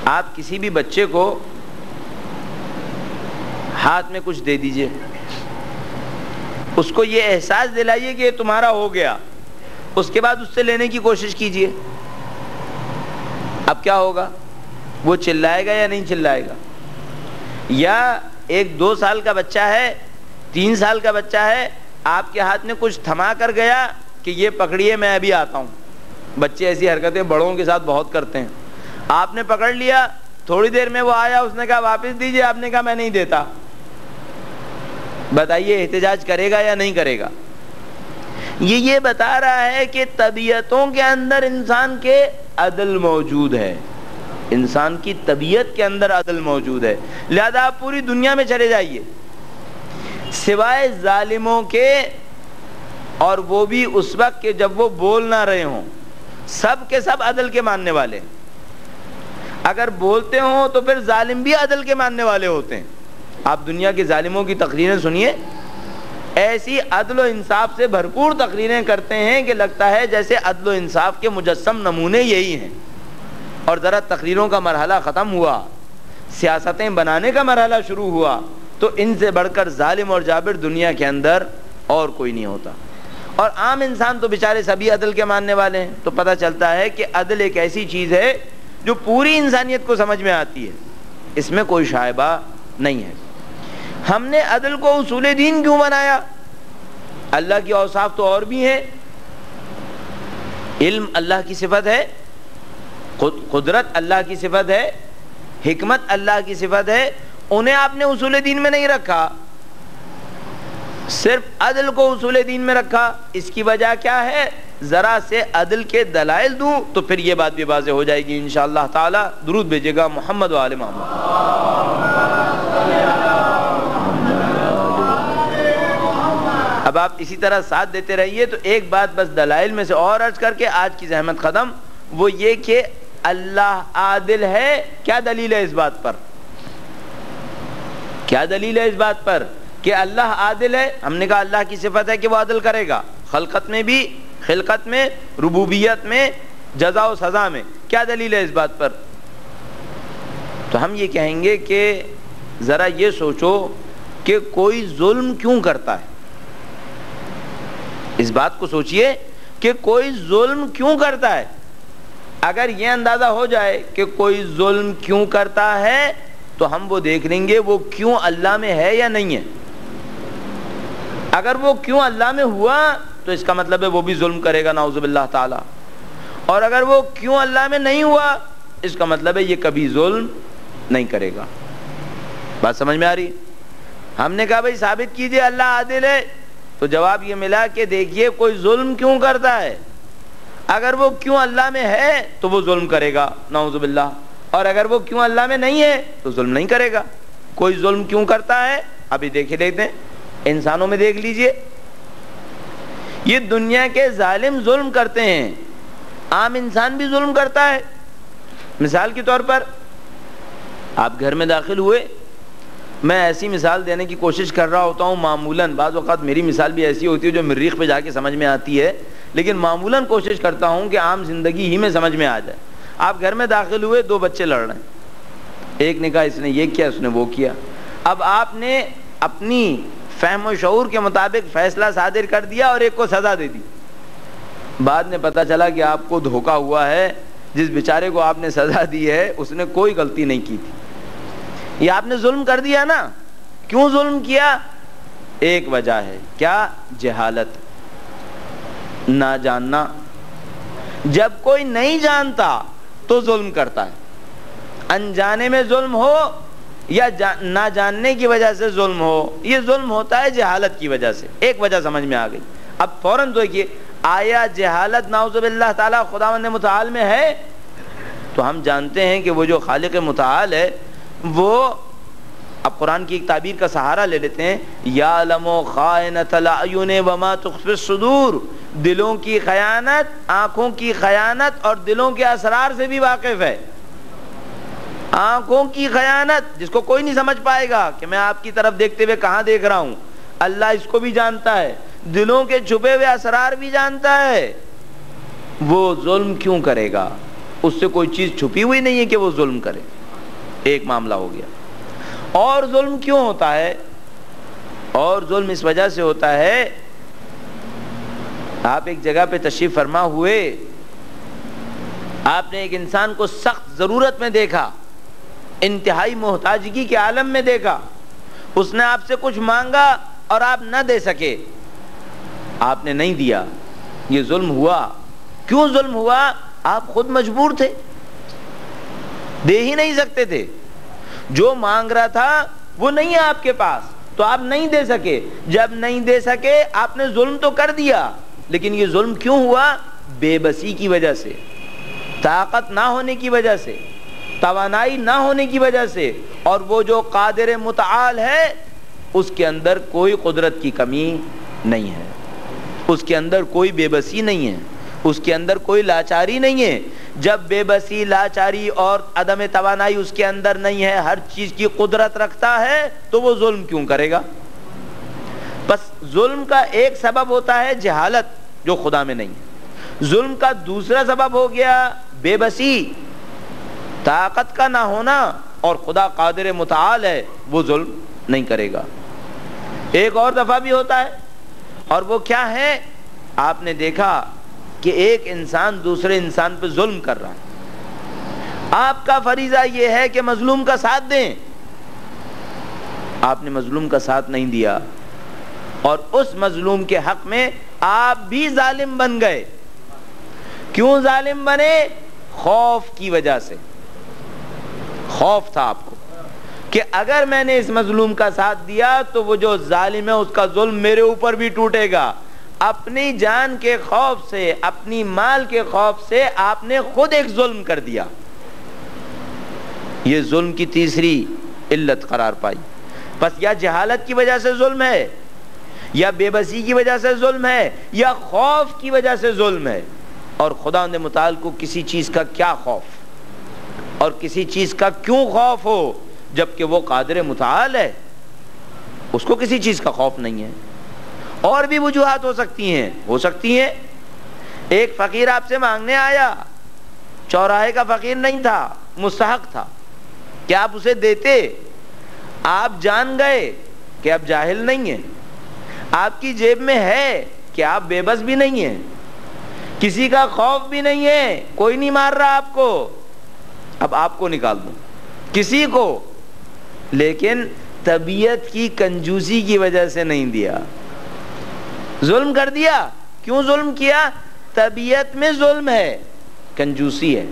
آپ کسی بھی بچے کو ہاتھ میں کچھ دے دیجئے، اس کو یہ احساس دلائیے کہ یہ تمہارا ہو گیا، اس کے بعد اس سے لینے کی کوشش کیجئے، اب کیا ہوگا؟ وہ چلائے گا یا نہیں چلائے گا؟ یا ایک 2 سال کا بچہ ہے، 3 سال کا بچہ ہے، آپ کے ہاتھ میں کچھ تھما کر گیا کہ یہ پکڑیے میں ابھی آتا ہوں۔ بچے ایسی حرکتیں بڑوں کے ساتھ بہت کرتے ہیں۔ آپ نے پکڑ لیا، تھوڑی دیر میں وہ آیا، اس نے کہا واپس دیجئے، آپ نے کہا میں نہیں دیتا۔ بتائیے احتجاج کرے گا یا نہیں کرے گا؟ یہ بتا رہا ہے کہ طبیعتوں کے اندر انسان کے عدل موجود ہے، انسان کی طبیعت کے اندر عدل موجود ہے۔ لہذا آپ پوری دنیا میں چلے جائیے، سوائے ظالموں کے، اور وہ بھی اس وقت کہ جب وہ بول نہ رہے ہوں، سب کے سب عدل کے ماننے والے۔ اگر بولتے ہوں تو پھر ظالم بھی عدل کے ماننے والے ہوتے ہیں۔ آپ دنیا کے ظالموں کی تقریریں سنیے، ایسی عدل و انصاف سے بھرپور تقریریں کرتے ہیں کہ لگتا ہے جیسے عدل و انصاف کے مجسم نمونے یہی ہیں۔ اور ذرا تقریروں کا مرحلہ ختم ہوا، سیاستیں بنانے کا مرحلہ شروع ہوا، تو ان سے بڑھ کر ظالم اور جابر دنیا کے اندر اور کوئی نہیں ہوتا۔ اور عام انسان تو بیچارے سبھی عدل کے ماننے والے ہیں۔ تو پتہ چلتا ہے کہ عدل ایک ایسی چیز ہے جو پوری انسانیت کو سمجھ میں آتی ہے، اس میں کوئی شائبہ نہیں ہے۔ ہم نے عدل کو اصول دین کیوں بنایا؟ اللہ کی اوصاف تو اور بھی ہیں، علم اللہ کی صفت ہے، قدرت اللہ کی صفت ہے، حکمت اللہ کی صفت ہے، انہیں آپ نے اصول دین میں نہیں رکھا، صرف عدل کو اصول دین میں رکھا۔ اس کی وجہ کیا ہے ذرا سے عدل کے دلائل دوں تو پھر یہ بات بھی واضح ہو جائے گی انشاءاللہ تعالی۔ درود بھیجے گا محمد و آل محمد۔ اب آپ اسی طرح ساتھ دیتے رہیے۔ تو ایک بات بس دلائل میں سے اور عرض کر کے آج کی زحمت ختم، وہ یہ کہ اللہ عادل ہے۔ کیا دلیل ہے اس بات پر؟ کیا دلیل ہے اس بات پر کہ اللہ عادل ہے؟ ہم نے کہا اللہ کی صفت ہے کہ وہ عدل کرے گا، خلقت میں بھی، خلقت میں، ربوبیت میں، جزا و سزا میں۔ کیا دلیل ہے اس بات پر؟ تو ہم یہ کہیں گے کہ ذرا یہ سوچو کہ کوئی ظلم کیوں کرتا ہے؟ اس بات کو سوچئے کہ کوئی ظلم کیوں کرتا ہے۔ اگر یہ اندازہ ہو جائے کہ کوئی ظلم کیوں کرتا ہے تو ہم وہ دیکھ لیں گے وہ کیوں اللہ میں ہے یا نہیں ہے۔ اگر وہ کیوں اللہ میں ہوا تو اس کا مطلب ہے وہ بھی ظلم کرے گا نعوذ باللہ تعالی، اور اگر وہ کیوں اللہ میں نہیں ہوا اس کا مطلب ہے یہ کبھی ظلم نہیں کرے گا۔ بات سمجھ میں آ رہی؟ ہم نے کہا بھائی ثابت کیجئے اللہ عادل ہے، تو جواب یہ ملا کہ دیکھیے کوئی ظلم کیوں کرتا ہے، اگر وہ کیوں اللہ میں ہے تو وہ ظلم کرے گا نعوذ باللہ، اور اگر وہ کیوں اللہ میں نہیں ہے تو ظلم نہیں کرے گا۔ کوئی ظلم کیوں کرتا ہے ابھی دیکھے دیکھتے ہیں، انسانوں میں دیکھ لیجئے، یہ دنیا کے ظالم ظلم کرتے ہیں، عام انسان بھی ظلم کرتا ہے۔ مثال کے طور پر آپ گھر میں داخل ہوئے، میں ایسی مثال دینے کی کوشش کر رہا ہوتا ہوں معمولاً، بعض اوقات میری مثال بھی ایسی ہوتی ہے جو مریخ پہ جا کے سمجھ میں آتی ہے، لیکن معمولاً کوشش کرتا ہوں کہ عام زندگی ہی میں سمجھ میں آ جائے۔ آپ گھر میں داخل ہوئے، دو بچے لڑ رہے ہیں، ایک نے کہا اس نے یہ کیا، اس نے وہ کیا۔ اب آپ نے اپنی فہم و شعور کے مطابق فیصلہ صادر کر دیا اور ایک کو سزا دے دی۔ بعد میں پتہ چلا کہ آپ کو دھوکا ہوا ہے، جس بیچارے کو آپ نے سزا دی ہے اس نے کوئی غلطی نہیں کی تھی۔ یہ آپ نے ظلم کر دیا نا۔ کیوں ظلم کیا؟ ایک وجہ ہے، کیا؟ جہالت، نہ جاننا۔ جب کوئی نہیں جانتا تو ظلم کرتا ہے، انجانے میں ظلم ہو یا نہ جاننے کی وجہ سے ظلم ہو، یہ ظلم ہوتا ہے جہالت کی وجہ سے۔ ایک وجہ سمجھ میں آ گئی۔ اب فوراً دیکھیے، آیا جہالت نعوذ باللہ تعالی خداوند متعال میں ہے؟ تو ہم جانتے ہیں کہ وہ جو خالق متعال ہے وہ، اب قرآن کی ایک تعبیر کا سہارا لے لیتے ہیں، یعلم خائنۃ الاعین وما تخفی الصدور، دلوں کی خیانت، آنکھوں کی خیانت اور دلوں کے اسرار سے بھی واقف ہے۔ آنکھوں کی خیانت جس کو کوئی نہیں سمجھ پائے گا کہ میں آپ کی طرف دیکھتے ہوئے کہاں دیکھ رہا ہوں، اللہ اس کو بھی جانتا ہے، دلوں کے چھپے ہوئے اسرار بھی جانتا ہے۔ وہ ظلم کیوں کرے گا؟ اس سے کوئی چیز چھپی ہوئی نہیں ہے کہ وہ ظلم کرے۔ ایک معاملہ ہو گیا۔ اور ظلم کیوں ہوتا ہے؟ اور ظلم اس وجہ سے ہوتا ہے، آپ ایک جگہ پہ تشریف فرما ہوئے، آپ نے ایک انسان کو سخت ضرورت میں دیکھا، انتہائی محتاجگی کے عالم میں دیکھا، اس نے آپ سے کچھ مانگا اور آپ نہ دے سکے، آپ نے نہیں دیا، یہ ظلم ہوا۔ کیوں ظلم ہوا؟ آپ خود مجبور تھے، دے ہی نہیں سکتے تھے، جو مانگ رہا تھا وہ نہیں ہے آپ کے پاس تو آپ نہیں دے سکے۔ جب نہیں دے سکے آپ نے ظلم تو کر دیا، لیکن یہ ظلم کیوں ہوا؟ بے بسی کی وجہ سے، طاقت نہ ہونے کی وجہ سے، توانائی نہ ہونے کی وجہ سے۔ اور وہ جو قادر متعال ہے اس کے اندر کوئی قدرت کی کمی نہیں ہے، اس کے اندر کوئی بے بسی نہیں ہے، اس کے اندر کوئی لاچاری نہیں ہے۔ جب بے بسی، لاچاری اور عدم توانائی اس کے اندر نہیں ہے، ہر چیز کی قدرت رکھتا ہے، تو وہ ظلم کیوں کرے گا؟ بس ظلم کا ایک سبب ہوتا ہے جہالت جو خدا میں نہیں ہے، ظلم کا دوسرا سبب ہو گیا بے بسی، طاقت کا نہ ہونا، اور خدا قادر متعال ہے وہ ظلم نہیں کرے گا۔ ایک اور دفعہ بھی ہوتا ہے، اور وہ کیا ہے؟ آپ نے دیکھا کہ ایک انسان دوسرے انسان پہ ظلم کر رہا ہے، آپ کا فریضہ یہ ہے کہ مظلوم کا ساتھ دیں، آپ نے مظلوم کا ساتھ نہیں دیا، اور اس مظلوم کے حق میں آپ بھی ظالم بن گئے۔ کیوں ظالم بنے؟ خوف کی وجہ سے۔ خوف تھا آپ کو کہ اگر میں نے اس مظلوم کا ساتھ دیا تو وہ جو ظالم ہے اس کا ظلم میرے اوپر بھی ٹوٹے گا، اپنی جان کے خوف سے، اپنی مال کے خوف سے آپ نے خود ایک ظلم کر دیا. یہ ظلم کی تیسری علت قرار پائی. بس یا جہالت کی وجہ سے ظلم ہے، یا بے بسی کی وجہ سے ظلم ہے، یا خوف کی وجہ سے ظلم ہے. اور خدا نے متعال کو کسی چیز کا کیا خوف اور کسی چیز کا کیوں خوف ہو جبکہ وہ قادر متعال ہے؟ اس کو کسی چیز کا خوف نہیں ہے. اور بھی وجوہات ہو سکتی ہیں. ایک فقیر آپ سے مانگنے آیا، چوراہے کا فقیر نہیں تھا، مستحق تھا کہ آپ اسے دیتے. آپ جان گئے کہ اب جاہل نہیں ہے، آپ کی جیب میں ہے کہ آپ بے بس بھی نہیں ہیں، کسی کا خوف بھی نہیں ہے، کوئی نہیں مار رہا آپ کو، اب آپ کو نکال دوں کسی کو. لیکن طبیعت کی کنجوسی کی وجہ سے نہیں دیا، ظلم کر دیا. کیوں ظلم کیا؟ طبیعت میں ظلم ہے، کنجوسی ہے.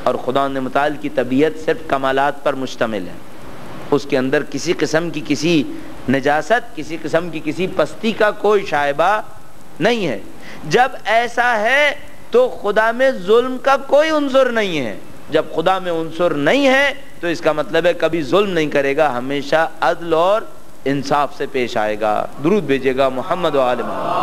اور خدا نے متعال کی طبیعت صرف کمالات پر مشتمل ہے، اس کے اندر کسی قسم کی کسی نجاست، کسی قسم کی کسی پستی کا کوئی شائبہ نہیں ہے. جب ایسا ہے تو خدا میں ظلم کا کوئی عنصر نہیں ہے. جب خدا میں عنصر نہیں ہے تو اس کا مطلب ہے کبھی ظلم نہیں کرے گا، ہمیشہ عدل اور انصاف سے پیش آئے گا. درود بھیجے گا محمد و آل محمد.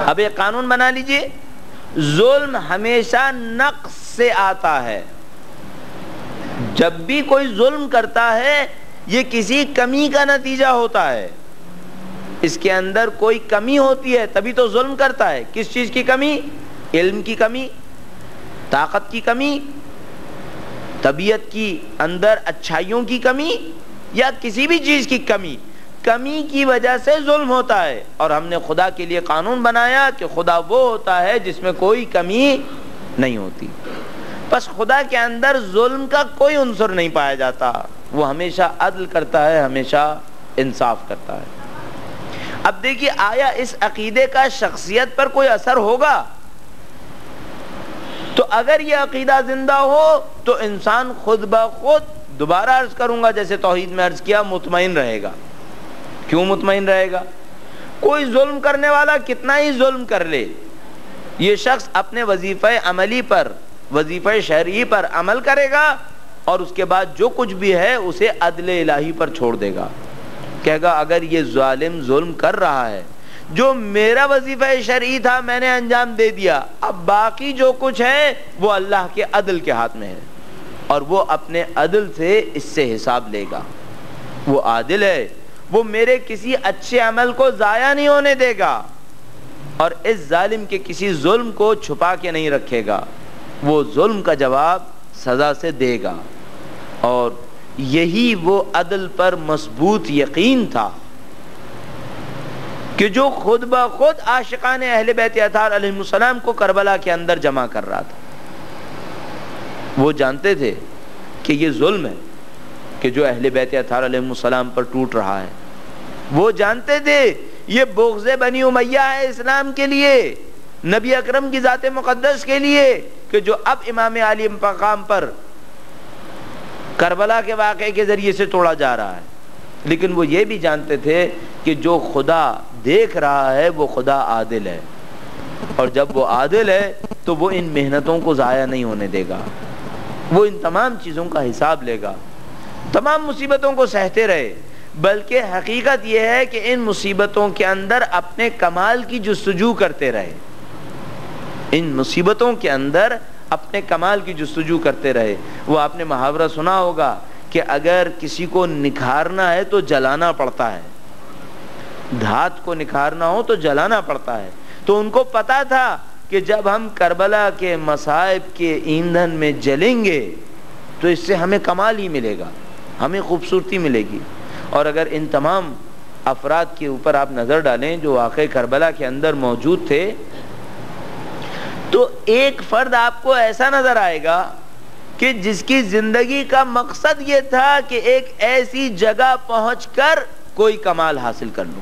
اب ایک قانون بنا لیجئے، ظلم ہمیشہ نقص سے آتا ہے. جب بھی کوئی ظلم کرتا ہے یہ کسی کمی کا نتیجہ ہوتا ہے، اس کے اندر کوئی کمی ہوتی ہے تبھی تو ظلم کرتا ہے. کس چیز کی کمی؟ علم کی کمی، طاقت کی کمی، طبیعت کی اندر اچھائیوں کی کمی، یا کسی بھی چیز کی کمی. کمی کی وجہ سے ظلم ہوتا ہے. اور ہم نے خدا کے لیے قانون بنایا کہ خدا وہ ہوتا ہے جس میں کوئی کمی نہیں ہوتی. بس خدا کے اندر ظلم کا کوئی عنصر نہیں پایا جاتا، وہ ہمیشہ عدل کرتا ہے، ہمیشہ انصاف کرتا ہے. اب دیکھیے، آیا اس عقیدے کا شخصیت پر کوئی اثر ہوگا؟ تو اگر یہ عقیدہ زندہ ہو تو انسان خود بخود، دوبارہ عرض کروں گا جیسے توحید میں عرض کیا، مطمئن رہے گا. کیوں مطمئن رہے گا؟ کوئی ظلم کرنے والا کتنا ہی ظلم کر لے، یہ شخص اپنے وظیفہ عملی پر، وظیفہ شرعی پر عمل کرے گا اور اس کے بعد جو کچھ بھی ہے اسے عدل الہی پر چھوڑ دے گا. کہے گا اگر یہ ظالم ظلم کر رہا ہے، جو میرا وظیفہ شرعی تھا میں نے انجام دے دیا، اب باقی جو کچھ ہے وہ اللہ کے عدل کے ہاتھ میں ہے اور وہ اپنے عدل سے اس سے حساب لے گا. وہ عادل ہے، وہ میرے کسی اچھے عمل کو ضائع نہیں ہونے دے گا اور اس ظالم کے کسی ظلم کو چھپا کے نہیں رکھے گا. وہ ظلم کا جواب سزا سے دے گا. اور یہی وہ عدل پر مضبوط یقین تھا کہ جو خود بخود عاشقان اہل بیت اطہار علیہ السلام کو کربلا کے اندر جمع کر رہا تھا. وہ جانتے تھے کہ یہ ظلم ہے کہ جو اہل بیت اطہار علیہ السلام پر ٹوٹ رہا ہے. وہ جانتے تھے یہ بغض بنی امیہ ہے اسلام کے لیے، نبی اکرم کی ذات مقدس کے لیے، کہ جو اب امام علی مقام پر کربلا کے واقعے کے ذریعے سے توڑا جا رہا ہے. لیکن وہ یہ بھی جانتے تھے کہ جو خدا دیکھ رہا ہے وہ خدا عادل ہے، اور جب وہ عادل ہے تو وہ ان محنتوں کو ضائع نہیں ہونے دے گا، وہ ان تمام چیزوں کا حساب لے گا. تمام مصیبتوں کو سہتے رہے، بلکہ حقیقت یہ ہے کہ ان مصیبتوں کے اندر اپنے کمال کی جستجو کرتے رہے. ان مصیبتوں کے اندر اپنے کمال کی جستجو کرتے رہے. وہ آپ نے محاورہ سنا ہوگا کہ اگر کسی کو نکھارنا ہے تو جلانا پڑتا ہے، دھات کو نکھارنا ہو تو جلانا پڑتا ہے. تو ان کو پتا تھا کہ جب ہم کربلا کے مصائب کے ایندھن میں جلیں گے تو اس سے ہمیں کمال ہی ملے گا، ہمیں خوبصورتی ملے گی. اور اگر ان تمام افراد کے اوپر آپ نظر ڈالیں جو واقع کربلا کے اندر موجود تھے، تو ایک فرد آپ کو ایسا نظر آئے گا کہ جس کی زندگی کا مقصد یہ تھا کہ ایک ایسی جگہ پہنچ کر کوئی کمال حاصل کر لوں.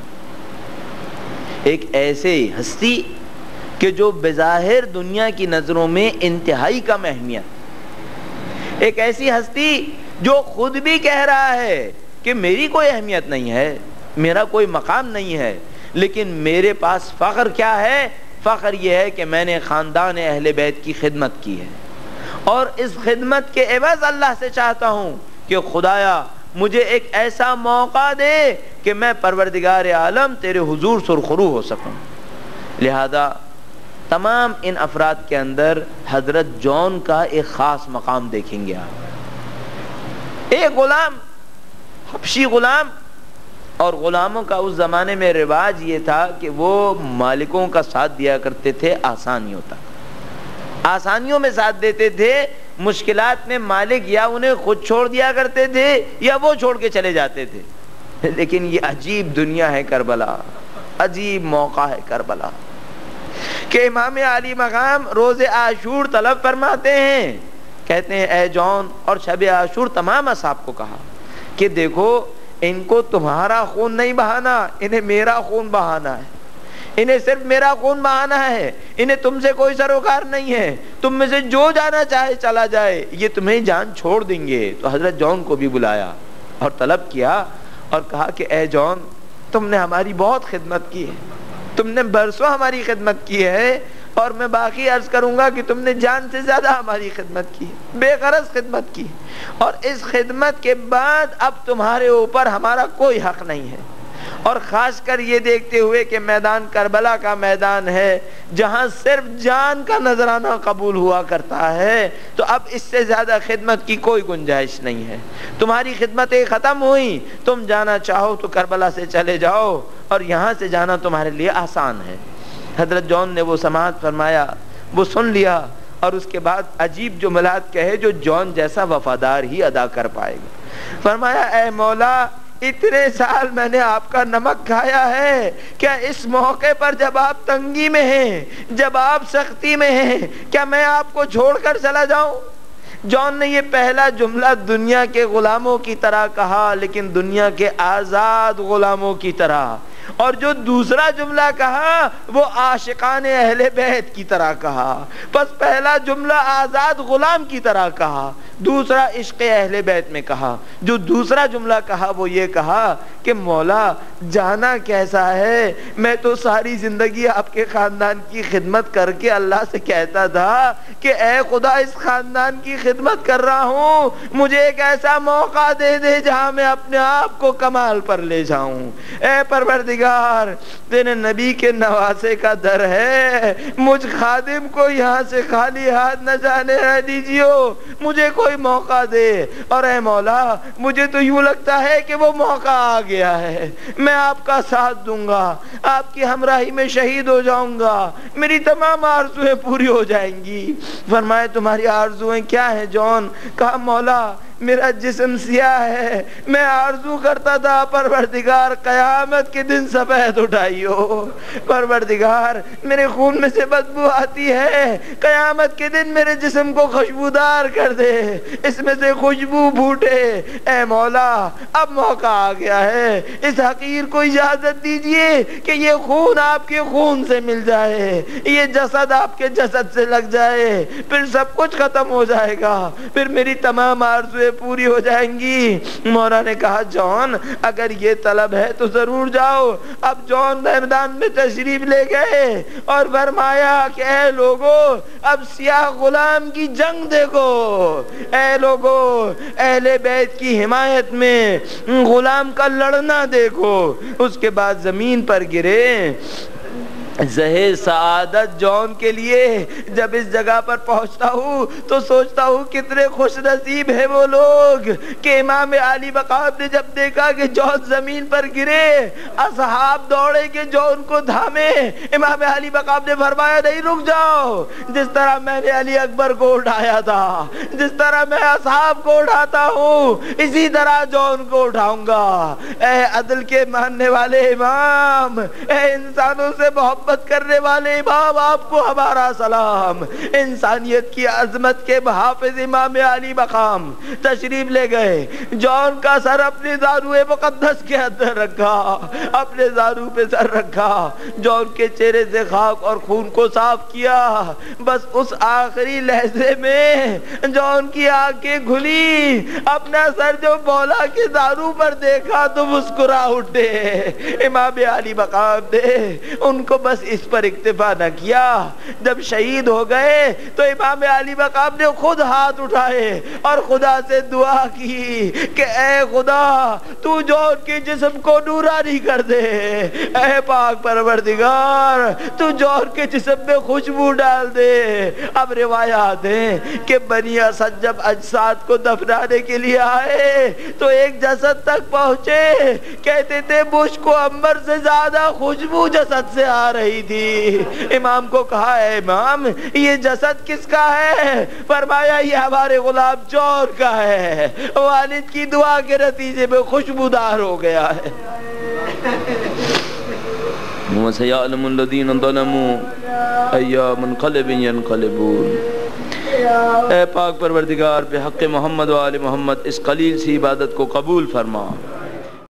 ایک ایسے ہستی کہ جو بظاہر دنیا کی نظروں میں انتہائی کم اہمیت، ایک ایسی ہستی جو خود بھی کہہ رہا ہے کہ میری کوئی اہمیت نہیں ہے, میرا کوئی مقام نہیں ہے, لیکن میرے پاس فخر کیا ہے؟ فخر یہ ہے کہ میں نے خاندان اہل بیت کی خدمت کی ہے, اور اس خدمت کے عوض اللہ سے چاہتا ہوں کہ خدایا مجھے ایک ایسا موقع دے کہ میں پروردگار عالم تیرے حضور سرخرو ہو سکوں. لہذا تمام ان افراد کے اندر حضرت جون کا ایک خاص مقام دیکھیں گے آپ. ایک غلام, حبشی غلام, اور غلاموں کا اس زمانے میں رواج یہ تھا کہ وہ مالکوں کا ساتھ دیا کرتے تھے آسانیوں تک, آسانیوں میں ساتھ دیتے تھے, مشکلات میں مالک یا انہیں خود چھوڑ دیا کرتے تھے یا وہ چھوڑ کے چلے جاتے تھے. لیکن یہ عجیب دنیا ہے کربلا, عجیب موقع ہے کربلا کہ امام علی مقام روز عاشور طلب فرماتے ہیں. کہتے ہیں اے جون, اور شب عاشور تمام اصحاب کو کہا کہ دیکھو ان کو تمہارا خون نہیں بہانا, انہیں میرا خون بہانا ہے, انہیں صرف میرا خون بہانا ہے, انہیں تم سے کوئی سروکار نہیں ہے, تم میں سے جو جانا چاہے چلا جائے, یہ تمہیں جان چھوڑ دیں گے. تو حضرت جون کو بھی بلایا اور طلب کیا اور کہا کہ اے جون, تم نے ہماری بہت خدمت کی ہے, تم نے برسوں ہماری خدمت کی ہے, اور میں باقی عرض کروں گا کہ تم نے جان سے زیادہ ہماری خدمت کی, بے غرض خدمت کی, اور اس خدمت کے بعد اب تمہارے اوپر ہمارا کوئی حق نہیں ہے. اور خاص کر یہ دیکھتے ہوئے کہ میدان کربلا کا میدان ہے جہاں صرف جان کا نذرانہ قبول ہوا کرتا ہے, تو اب اس سے زیادہ خدمت کی کوئی گنجائش نہیں ہے. تمہاری خدمتیں ختم ہوئی, تم جانا چاہو تو کربلا سے چلے جاؤ, اور یہاں سے جانا تمہارے لیے آسان ہے. حضرت جون نے وہ سماعت فرمایا, وہ سن لیا, اور اس کے بعد عجیب جملات کہے جو جون جیسا وفادار ہی ادا کر پائے گا. فرمایا اے مولا, اتنے سال میں نے آپ کا نمک کھایا ہے, کیا اس موقع پر جب آپ تنگی میں ہیں, جب آپ سختی میں ہیں, کیا میں آپ کو چھوڑ کر چلا جاؤں؟ جون نے یہ پہلا جملہ دنیا کے غلاموں کی طرح کہا, لیکن دنیا کے آزاد غلاموں کی طرح, اور جو دوسرا جملہ کہا وہ عاشقان اہل بیت کی طرح کہا. بس پہلا جملہ آزاد غلام کی طرح کہا, دوسرا عشق اہل بیت میں کہا. جو دوسرا جملہ کہا وہ یہ کہا کہ مولا جانا کیسا ہے, میں تو ساری زندگی آپ کے خاندان کی خدمت کر کے اللہ سے کہتا تھا کہ اے خدا اس خاندان کی خدمت کر رہا ہوں, مجھے ایک ایسا موقع دے دے جہاں میں اپنے آپ کو کمال پر لے جاؤں. اے پروردگار, تیرے نبی کے نواسے کا در ہے, مجھ خادم کو یہاں سے خالی ہاتھ نہ جانے دیجیو, مجھے کوئی موقع دے. اور اے مولا مجھے تو یوں لگتا ہے کہ وہ موقع آ گیا ہے, میں آپ کا ساتھ دوں گا, آپ کی ہمراہی میں شہید ہو جاؤں گا, میری تمام آرزویں پوری ہو جائیں گی. فرمائے تمہاری آرزویں کیا ہیں جون؟ کہا مولا میرا جسم سیاہ ہے, میں آرزو کرتا تھا پروردگار قیامت کے دن سفید اٹھائیو, پروردگار میرے خون میں سے بدبو آتی ہے, قیامت کے دن میرے جسم کو خوشبودار کر دے, اس میں سے خوشبو پھوٹے. اے مولا اب موقع آ گیا ہے, اس حقیر کو اجازت دیجئے کہ یہ خون آپ کے خون سے مل جائے, یہ جسد آپ کے جسد سے لگ جائے, پھر سب کچھ ختم ہو جائے گا, پھر میری تمام آرزویں پوری ہو جائیں گی. مولا نے کہا جون اگر یہ طلب ہے تو ضرور جاؤ. اب جون میدان میں تشریف لے گئے اور فرمایا کہ اے لوگو اب سیاہ غلام کی جنگ دیکھو, اے لوگو اہل بیت کی حمایت میں غلام کا لڑنا دیکھو. اس کے بعد زمین پر گرے. زہر سعادت جون کے لیے جب اس جگہ پر پہنچتا ہوں تو سوچتا ہوں کتنے خوش نصیب ہے وہ لوگ کہ امام علی مقام نے جب دیکھا کہ جون زمین پر گرے, اصحاب دوڑے کہ جون کو دھامے. امام علی مقام نے فرمایا نہیں رک جاؤ, جس طرح میں نے علی اکبر کو اٹھایا تھا, جس طرح میں اصحاب کو اٹھاتا ہوں, اسی طرح جون کو اٹھاؤں گا. اے عدل کے ماننے والے امام, اے انسانوں سے محبت محبت کرنے والے امام آپ کو ہمارا سلام۔ انسانیت کی عظمت کے حافظ امام علی مقام تشریف لے گئے، جون کا سر اپنے زانو مقدس کے اندر رکھا، اپنے زانو پہ سر رکھا، جون کے چہرے سے خاک اور خون کو صاف کیا۔ بس اس آخری لحظے میں جون کی آنکھیں کھلی، اپنا سر جو مولا کے زانو پر دیکھا تو مسکرا اٹھے۔ امام علی مقام نے ان کو بس اس پر اکتفا نہ کیا، جب شہید ہو گئے تو امام علی مقام نے خود ہاتھ اٹھائے اور خدا سے دعا کی کہ اے خدا تو جون کے جسم کو نورانی کر دے، اے پاک پروردگار تو جون کے جسم میں خوشبو ڈال دے۔ اب روایات ہیں کہ بنی اسد جب اجساد کو دفنانے کے لیے آئے تو ایک جسد تک پہنچے، کہتے تھے مشک و عنبر سے زیادہ خوشبو جسد سے آ رہی تھی۔ امام کو کہا اے امام یہ جسد کس کا ہے؟ فرمایا یہ ہمارے غلام جون کا ہے، والد کی دعا کے نتیجے میں خوشبودار ہو گیا ہے۔ وَسَيَعْلَمُ الَّذِينَ ظَلَمُوا أَيَّ مُنْقَلِبٍ يَنْقَلِبُونَ۔ اے پاک پروردگار بحق محمد و آل محمد اس قلیل سی عبادت کو قبول فرما۔